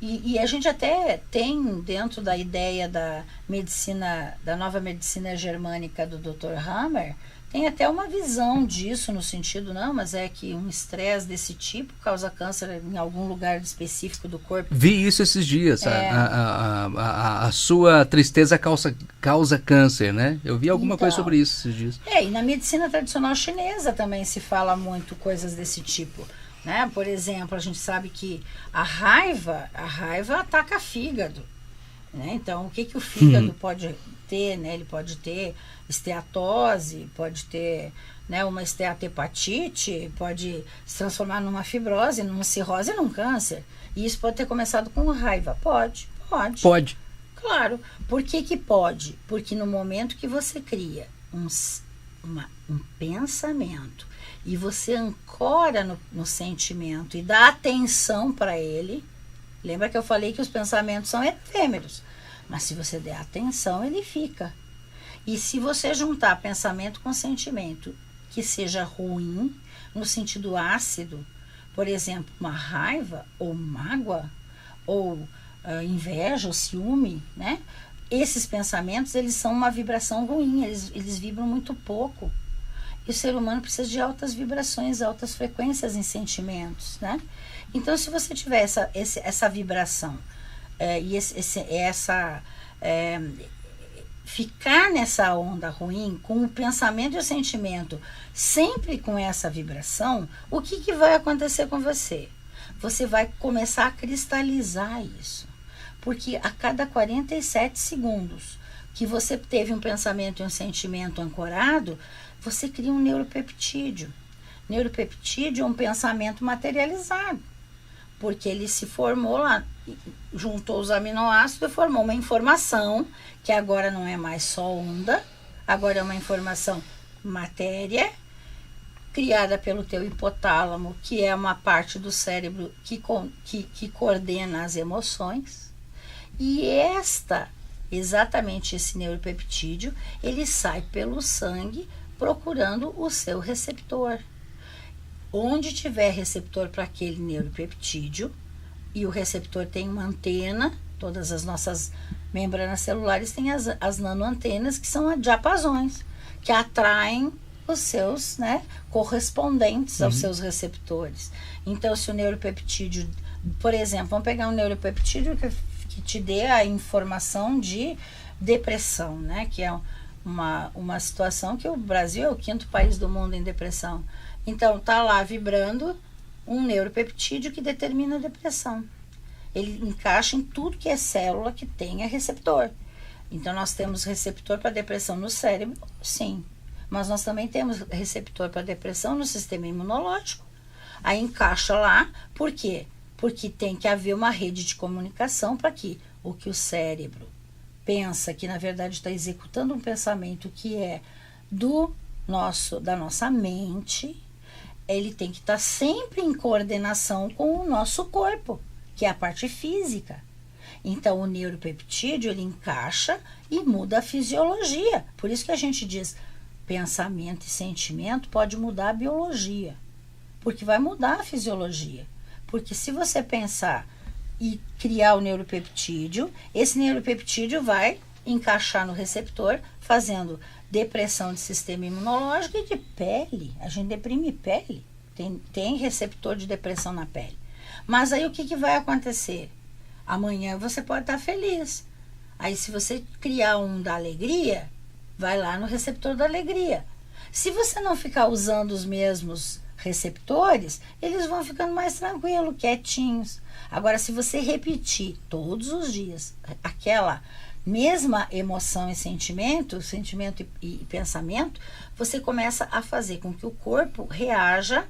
E a gente até tem, dentro da ideia da medicina, da nova medicina germânica do Dr. Hammer, Tem até uma visão disso no sentido, não, mas é que um estresse desse tipo causa câncer em algum lugar específico do corpo. Vi isso esses dias. A sua tristeza causa câncer, né? Eu vi alguma coisa sobre isso esses dias. E na medicina tradicional chinesa também se fala muito coisas desse tipo, né? Por exemplo, a gente sabe que a raiva ataca fígado, né? Então, o que o fígado pode ter, né? Ele pode ter esteatose, pode ter, né, uma esteatohepatite, pode se transformar numa fibrose, numa cirrose, num câncer. E isso pode ter começado com raiva. Pode. Claro. Por que pode? Porque no momento que você cria um pensamento e você ancora no sentimento e dá atenção para ele, lembra que eu falei que os pensamentos são efêmeros, mas se você der atenção, ele fica. E se você juntar pensamento com sentimento que seja ruim, no sentido ácido, por exemplo, uma raiva ou mágoa, ou inveja ou ciúme, né? Esses pensamentos, eles são uma vibração ruim, eles vibram muito pouco. E o ser humano precisa de altas vibrações, altas frequências em sentimentos, né? Então, se você tiver essa vibração ficar nessa onda ruim, com o pensamento e o sentimento sempre com essa vibração, o que vai acontecer com você? Você vai começar a cristalizar isso. Porque a cada 47 segundos que você teve um pensamento e um sentimento ancorado, você cria um neuropeptídeo. Neuropeptídeo é um pensamento materializado, porque ele se formou lá, juntou os aminoácidos e formou uma informação que agora não é mais só onda, agora é uma informação matéria, criada pelo teu hipotálamo, que é uma parte do cérebro que coordena as emoções. E exatamente esse neuropeptídeo, ele sai pelo sangue procurando o seu receptor. Onde tiver receptor para aquele neuropeptídeo, e o receptor tem uma antena, todas as nossas membranas celulares têm as nanoantenas, que são diapasões, que atraem os seus, né, correspondentes aos seus receptores. Então, se o neuropeptídeo, por exemplo, vamos pegar um neuropeptídeo que te dê a informação de depressão, né, que é uma situação que o Brasil é o 5º país do mundo em depressão. Então, tá lá vibrando um neuropeptídeo que determina a depressão. Ele encaixa em tudo que é célula que tenha receptor. Então, nós temos receptor para depressão no cérebro, sim. Mas nós também temos receptor para depressão no sistema imunológico. Aí encaixa lá, por quê? Porque tem que haver uma rede de comunicação para que o cérebro pensa, que na verdade está executando um pensamento que é da nossa mente, ele tem que estar sempre em coordenação com o nosso corpo, que é a parte física. Então, o neuropeptídeo, ele encaixa e muda a fisiologia. Por isso que a gente diz, pensamento e sentimento pode mudar a biologia, porque vai mudar a fisiologia. Porque se você pensar e criar o neuropeptídeo, esse neuropeptídeo vai encaixar no receptor, fazendo depressão de sistema imunológico e de pele. A gente deprime pele. Tem receptor de depressão na pele. Mas aí o que vai acontecer? Amanhã você pode estar feliz. Aí se você criar um da alegria, vai lá no receptor da alegria. Se você não ficar usando os mesmos receptores, eles vão ficando mais tranquilos, quietinhos. Agora, se você repetir todos os dias aquela mesma emoção e sentimento e pensamento, você começa a fazer com que o corpo reaja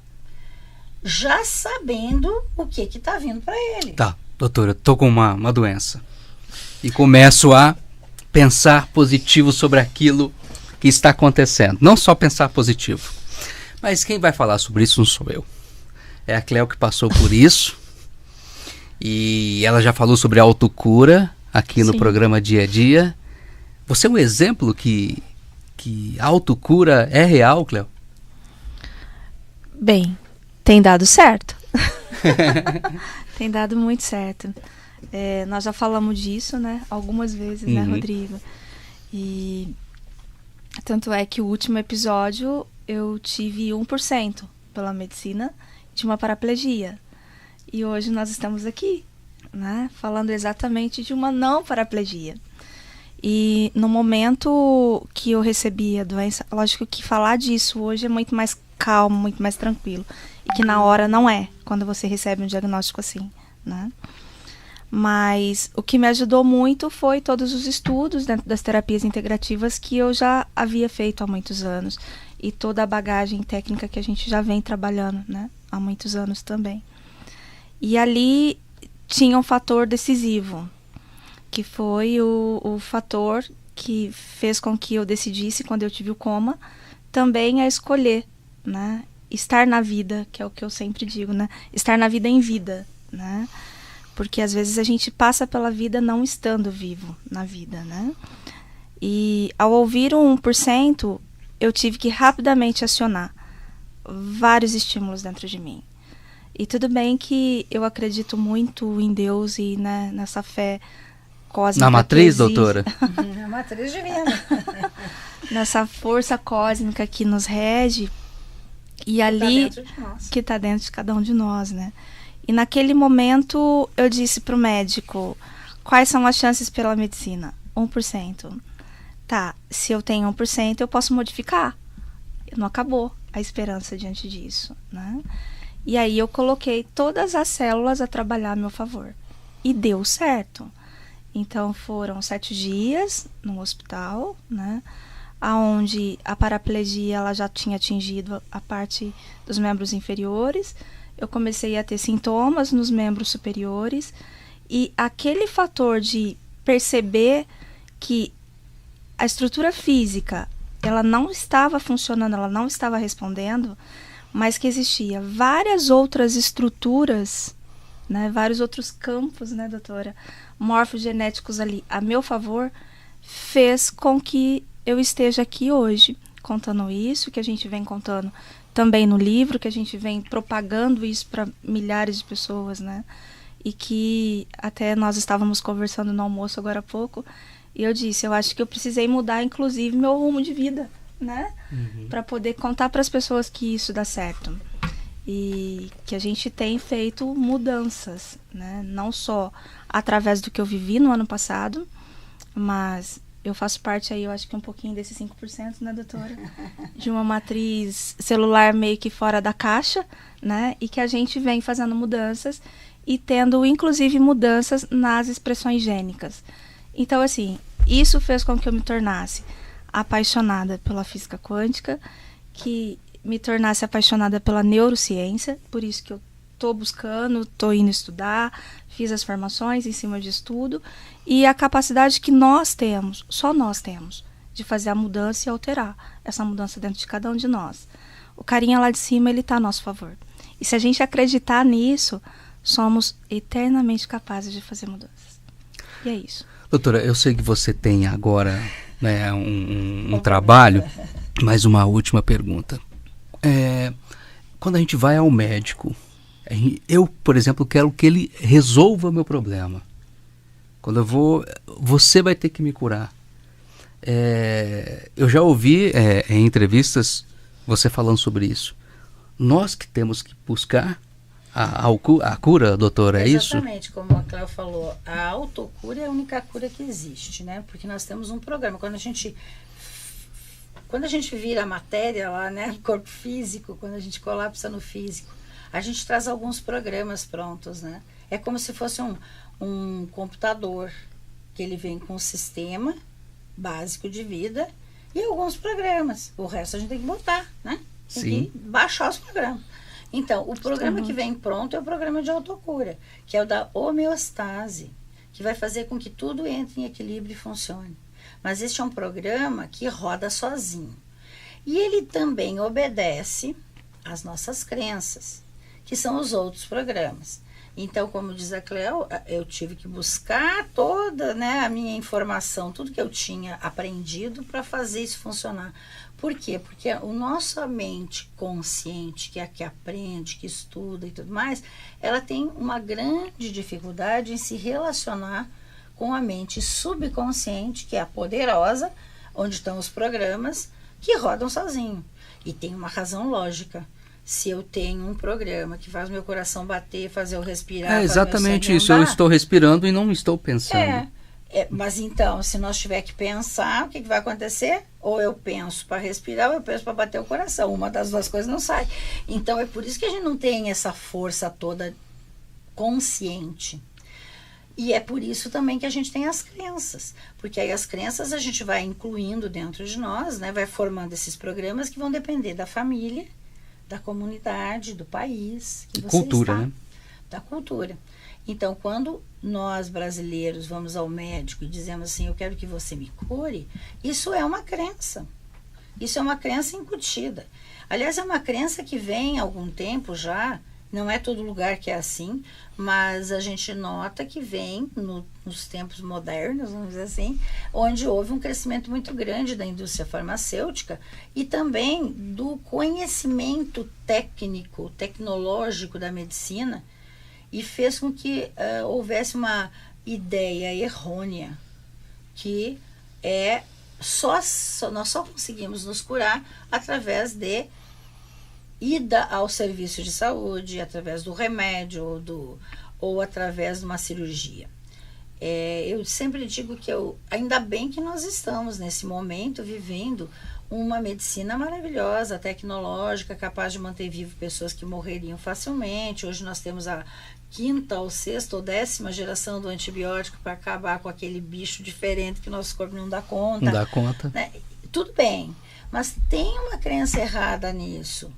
já sabendo o que está vindo para ele. Tá, doutora, eu tô com uma doença e começo a pensar positivo sobre aquilo que está acontecendo. Não só pensar positivo, mas quem vai falar sobre isso não sou eu. É a Cléo que passou por isso e ela já falou sobre autocura aqui no programa Dia a Dia. Você é um exemplo que a autocura é real, Cléo? Bem, tem dado certo. Tem dado muito certo. Nós já falamos disso, né? Algumas vezes, né, Rodrigo? E Tanto é que o último episódio eu tive 1% pela medicina de uma paraplegia. E hoje nós estamos aqui, né, falando exatamente de uma não paraplegia. E no momento que eu recebi a doença, lógico que falar disso hoje é muito mais calmo, muito mais tranquilo. E que na hora não é, quando você recebe um diagnóstico assim, né? Mas o que me ajudou muito foi todos os estudos dentro das terapias integrativas que eu já havia feito há muitos anos. E toda a bagagem técnica que a gente já vem trabalhando, né, há muitos anos também. E ali tinha um fator decisivo, que foi o fator que fez com que eu decidisse, quando eu tive o coma, também a escolher, né, estar na vida, que é o que eu sempre digo, né, estar na vida em vida, né, porque às vezes a gente passa pela vida não estando vivo na vida, né, e ao ouvir o 1%, eu tive que rapidamente acionar vários estímulos dentro de mim. E tudo bem que eu acredito muito em Deus e, né, nessa fé cósmica. Na matriz, doutora? Na matriz divina. Nessa força cósmica que nos rege e ali que está dentro de cada um de nós, né? E naquele momento eu disse para o médico, quais são as chances pela medicina? 1%. Tá, se eu tenho 1%, eu posso modificar. Não acabou a esperança diante disso, né? E aí eu coloquei todas as células a trabalhar a meu favor. E deu certo. Então foram 7 dias no hospital, né? Onde a paraplegia ela já tinha atingido a parte dos membros inferiores. Eu comecei a ter sintomas nos membros superiores. E aquele fator de perceber que a estrutura física ela não estava funcionando, ela não estava respondendo, mas que existia várias outras estruturas, né, vários outros campos, né, doutora, morfogenéticos ali a meu favor, fez com que eu esteja aqui hoje, contando isso, que a gente vem contando também no livro, que a gente vem propagando isso para milhares de pessoas, né, e que até nós estávamos conversando no almoço agora há pouco, e eu disse, eu acho que eu precisei mudar, inclusive, meu rumo de vida, né? Para poder contar para as pessoas que isso dá certo. E que a gente tem feito mudanças, né? Não só através do que eu vivi no ano passado, mas eu faço parte aí, eu acho que um pouquinho desses 5%, né, doutora? De uma matriz celular meio que fora da caixa, né? E que a gente vem fazendo mudanças e tendo, inclusive, mudanças nas expressões gênicas. Então, assim, isso fez com que eu me tornasse apaixonada pela física quântica, que me tornasse apaixonada pela neurociência, por isso que eu estou buscando, estou indo estudar, fiz as formações em cima de estudo, e a capacidade que nós temos, só nós temos, de fazer a mudança e alterar essa mudança dentro de cada um de nós. O carinha lá de cima, ele está a nosso favor. E se a gente acreditar nisso, somos eternamente capazes de fazer mudanças. E é isso. Doutora, eu sei que você tem agora, né, um trabalho, mas uma última pergunta. Quando a gente vai ao médico, eu, por exemplo, quero que ele resolva o meu problema. Quando eu vou, você vai ter que me curar. Eu já ouvi em entrevistas você falando sobre isso. Nós que temos que buscar a cura, doutora, é isso? Exatamente, como a Cléo falou, a autocura é a única cura que existe, né? Porque nós temos um programa. Quando a gente vira a matéria lá, né, corpo físico, quando a gente colapsa no físico, a gente traz alguns programas prontos, né? É como se fosse um computador, que ele vem com um sistema básico de vida e alguns programas. O resto a gente tem que botar, né? Tem que baixar os programas. Então, o programa que vem pronto é o programa de autocura, que é o da homeostase, que vai fazer com que tudo entre em equilíbrio e funcione. Mas este é um programa que roda sozinho. E ele também obedece às nossas crenças, que são os outros programas. Então, como diz a Cléo, eu tive que buscar toda, né, a minha informação, tudo que eu tinha aprendido para fazer isso funcionar. Por quê? Porque a nossa mente consciente, que é a que aprende, que estuda e tudo mais, ela tem uma grande dificuldade em se relacionar com a mente subconsciente, que é a poderosa, onde estão os programas que rodam sozinho. E tem uma razão lógica. Se eu tenho um programa que faz meu coração bater, fazer eu respirar... É exatamente isso, eu estou respirando e não estou pensando. Mas então, se nós tiver que pensar, o que vai acontecer? Ou eu penso para respirar, ou eu penso para bater o coração. Uma das duas coisas não sai. Então, é por isso que a gente não tem essa força toda consciente. E é por isso também que a gente tem as crenças. Porque aí as crenças a gente vai incluindo dentro de nós, né? Vai formando esses programas que vão depender da família, da comunidade, do país que você cultura, está, né? Da cultura. Então, quando nós brasileiros vamos ao médico e dizemos assim, eu quero que você me cure, isso é uma crença. Isso é uma crença incutida. Aliás, é uma crença que vem há algum tempo já, não é todo lugar que é assim, mas a gente nota que vem nos tempos modernos, vamos dizer assim, onde houve um crescimento muito grande da indústria farmacêutica e também do conhecimento técnico, tecnológico da medicina, e fez com que houvesse uma ideia errônea que nós só conseguimos nos curar através de ida ao serviço de saúde, através do remédio ou através de uma cirurgia. Eu sempre digo que ainda bem que nós estamos nesse momento vivendo uma medicina maravilhosa, tecnológica, capaz de manter vivo pessoas que morreriam facilmente. Hoje nós temos a 5ª ou 6ª ou 10ª geração do antibiótico para acabar com aquele bicho diferente que o nosso corpo não dá conta. Não dá conta. Né? Tudo bem, mas tem uma crença errada nisso.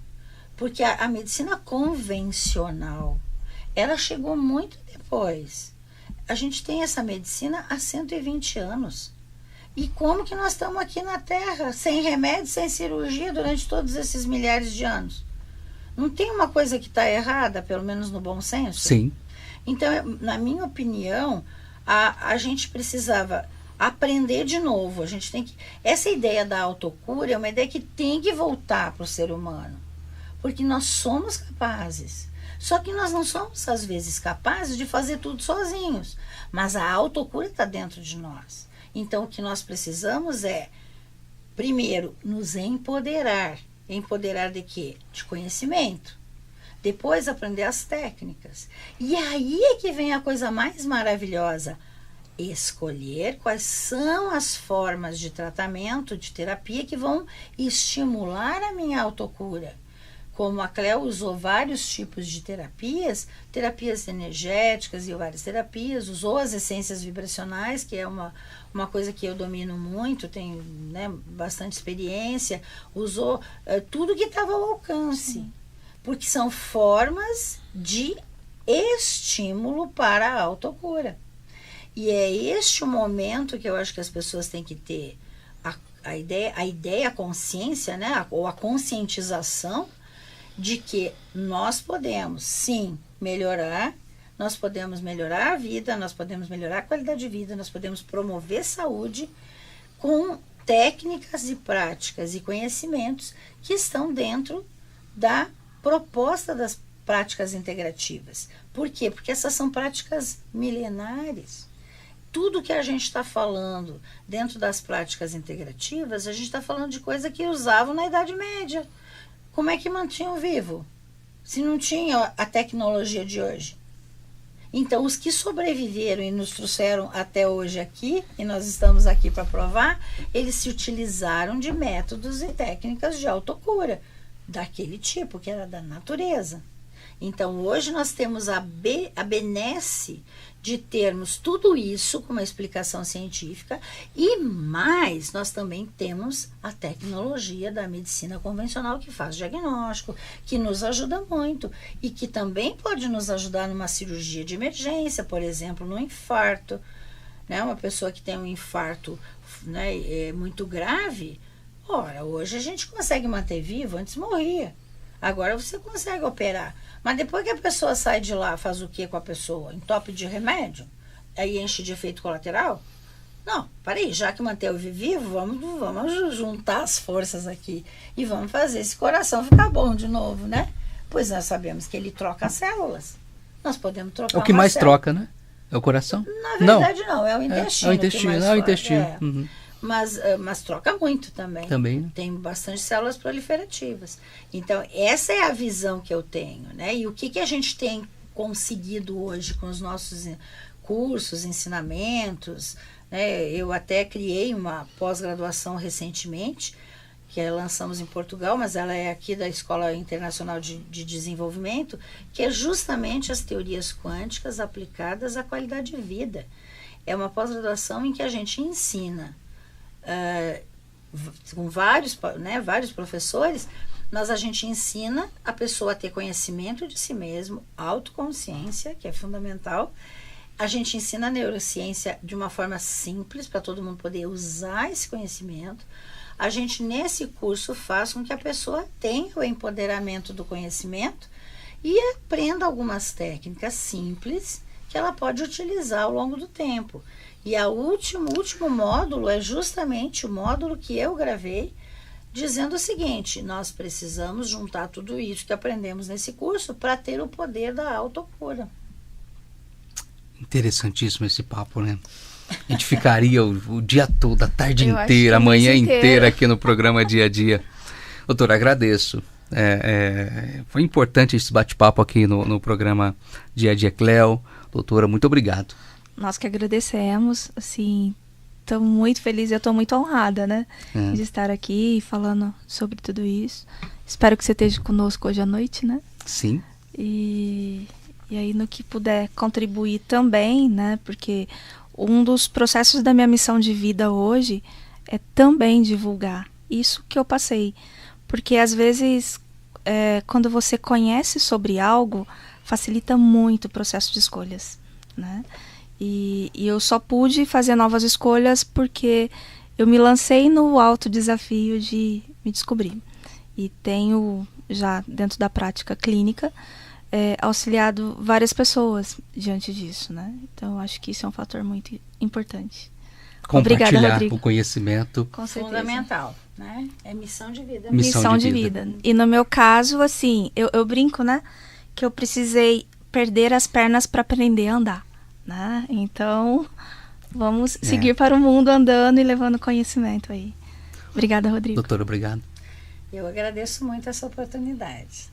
Porque a medicina convencional, ela chegou muito depois. A gente tem essa medicina há 120 anos. E como que nós estamos aqui na Terra, sem remédio, sem cirurgia, durante todos esses milhares de anos? Não tem uma coisa que está errada, pelo menos no bom senso? Sim. Então, na minha opinião, a gente precisava aprender de novo. A gente tem que... Essa ideia da autocura é uma ideia que tem que voltar para o ser humano. Porque nós somos capazes. Só que nós não somos, às vezes, capazes de fazer tudo sozinhos. Mas a autocura está dentro de nós. Então, o que nós precisamos é, primeiro, nos empoderar. Empoderar de quê? De conhecimento. Depois, aprender as técnicas. E aí é que vem a coisa mais maravilhosa. Escolher quais são as formas de tratamento, de terapia, que vão estimular a minha autocura. Como a Cléo usou vários tipos de terapias energéticas e várias terapias, usou as essências vibracionais, que é uma coisa que eu domino muito, tenho, né, bastante experiência, usou tudo que estava ao alcance. Sim. Porque são formas de estímulo para a autocura. E é este o momento que eu acho que as pessoas têm que ter a ideia, a consciência, né, ou a conscientização de que nós podemos, sim, melhorar, nós podemos melhorar a vida, nós podemos melhorar a qualidade de vida, nós podemos promover saúde com técnicas e práticas e conhecimentos que estão dentro da proposta das práticas integrativas. Por quê? Porque essas são práticas milenares. Tudo que a gente está falando dentro das práticas integrativas, a gente está falando de coisa que usavam na Idade Média. Como é que mantinham vivo? Se não tinha a tecnologia de hoje. Então, os que sobreviveram e nos trouxeram até hoje aqui, e nós estamos aqui para provar, eles se utilizaram de métodos e técnicas de autocura, daquele tipo, que era da natureza. Então, hoje nós temos a benesse de termos tudo isso com uma explicação científica e mais, nós também temos a tecnologia da medicina convencional que faz diagnóstico, que nos ajuda muito e que também pode nos ajudar numa cirurgia de emergência, por exemplo, no infarto, né? Uma pessoa que tem um infarto, né, muito grave, ora, hoje a gente consegue manter vivo, antes morria. Agora você consegue operar. Mas depois que a pessoa sai de lá, faz o que com a pessoa? Entope de remédio? Aí enche de efeito colateral? Não, peraí, já que manteve vivo, vamos juntar as forças aqui e vamos fazer esse coração ficar bom de novo, né? Pois nós sabemos que ele troca as células. Nós podemos trocar o que mais troca, né? É o coração? Na verdade, não, é o intestino. É o intestino, que mais é o intestino. troca. Uhum. mas troca muito também. Também. Tem bastante células proliferativas. Então, essa é a visão que eu tenho, né? E o que a gente tem conseguido hoje com os nossos cursos, ensinamentos, né? Eu até criei uma pós-graduação recentemente, que lançamos em Portugal, mas ela é aqui da Escola Internacional de Desenvolvimento, que é justamente as teorias quânticas aplicadas à qualidade de vida. É uma pós-graduação em que a gente ensina, com vários professores, a gente ensina a pessoa a ter conhecimento de si mesmo, autoconsciência, que é fundamental. A gente ensina a neurociência de uma forma simples, para todo mundo poder usar esse conhecimento. A gente, nesse curso, faz com que a pessoa tenha o empoderamento do conhecimento e aprenda algumas técnicas simples que ela pode utilizar ao longo do tempo. E o último módulo é justamente o módulo que eu gravei, dizendo o seguinte: nós precisamos juntar tudo isso que aprendemos nesse curso para ter o poder da autocura. Interessantíssimo esse papo, né? A gente ficaria o dia todo, a tarde Eu inteira, a acho que manhã o mês inteira inteiro. aqui no programa Dia a Dia. Doutora, agradeço. Foi importante esse bate-papo aqui no programa Dia a Dia, Cleo. Doutora, muito obrigado. Nós que agradecemos, assim, estou muito feliz, eu estou muito honrada, né, de estar aqui falando sobre tudo isso. Espero que você esteja conosco hoje à noite, né? Sim. E aí no que puder contribuir também, né, porque um dos processos da minha missão de vida hoje é também divulgar isso que eu passei. Porque às vezes, quando você conhece sobre algo, facilita muito o processo de escolhas, né? E eu só pude fazer novas escolhas porque eu me lancei no alto desafio de me descobrir. E tenho, já dentro da prática clínica, auxiliado várias pessoas diante disso, né? Então, eu acho que isso é um fator muito importante. Compartilhar Obrigada, Rodrigo. o conhecimento. Com certeza. Fundamental, né? É missão de vida. Missão de vida. E no meu caso, assim, eu brinco, né? Que eu precisei perder as pernas para aprender a andar, né? Então, vamos seguir para o mundo andando e levando conhecimento aí. Obrigada, Rodrigo. Doutora, obrigado. Eu agradeço muito essa oportunidade.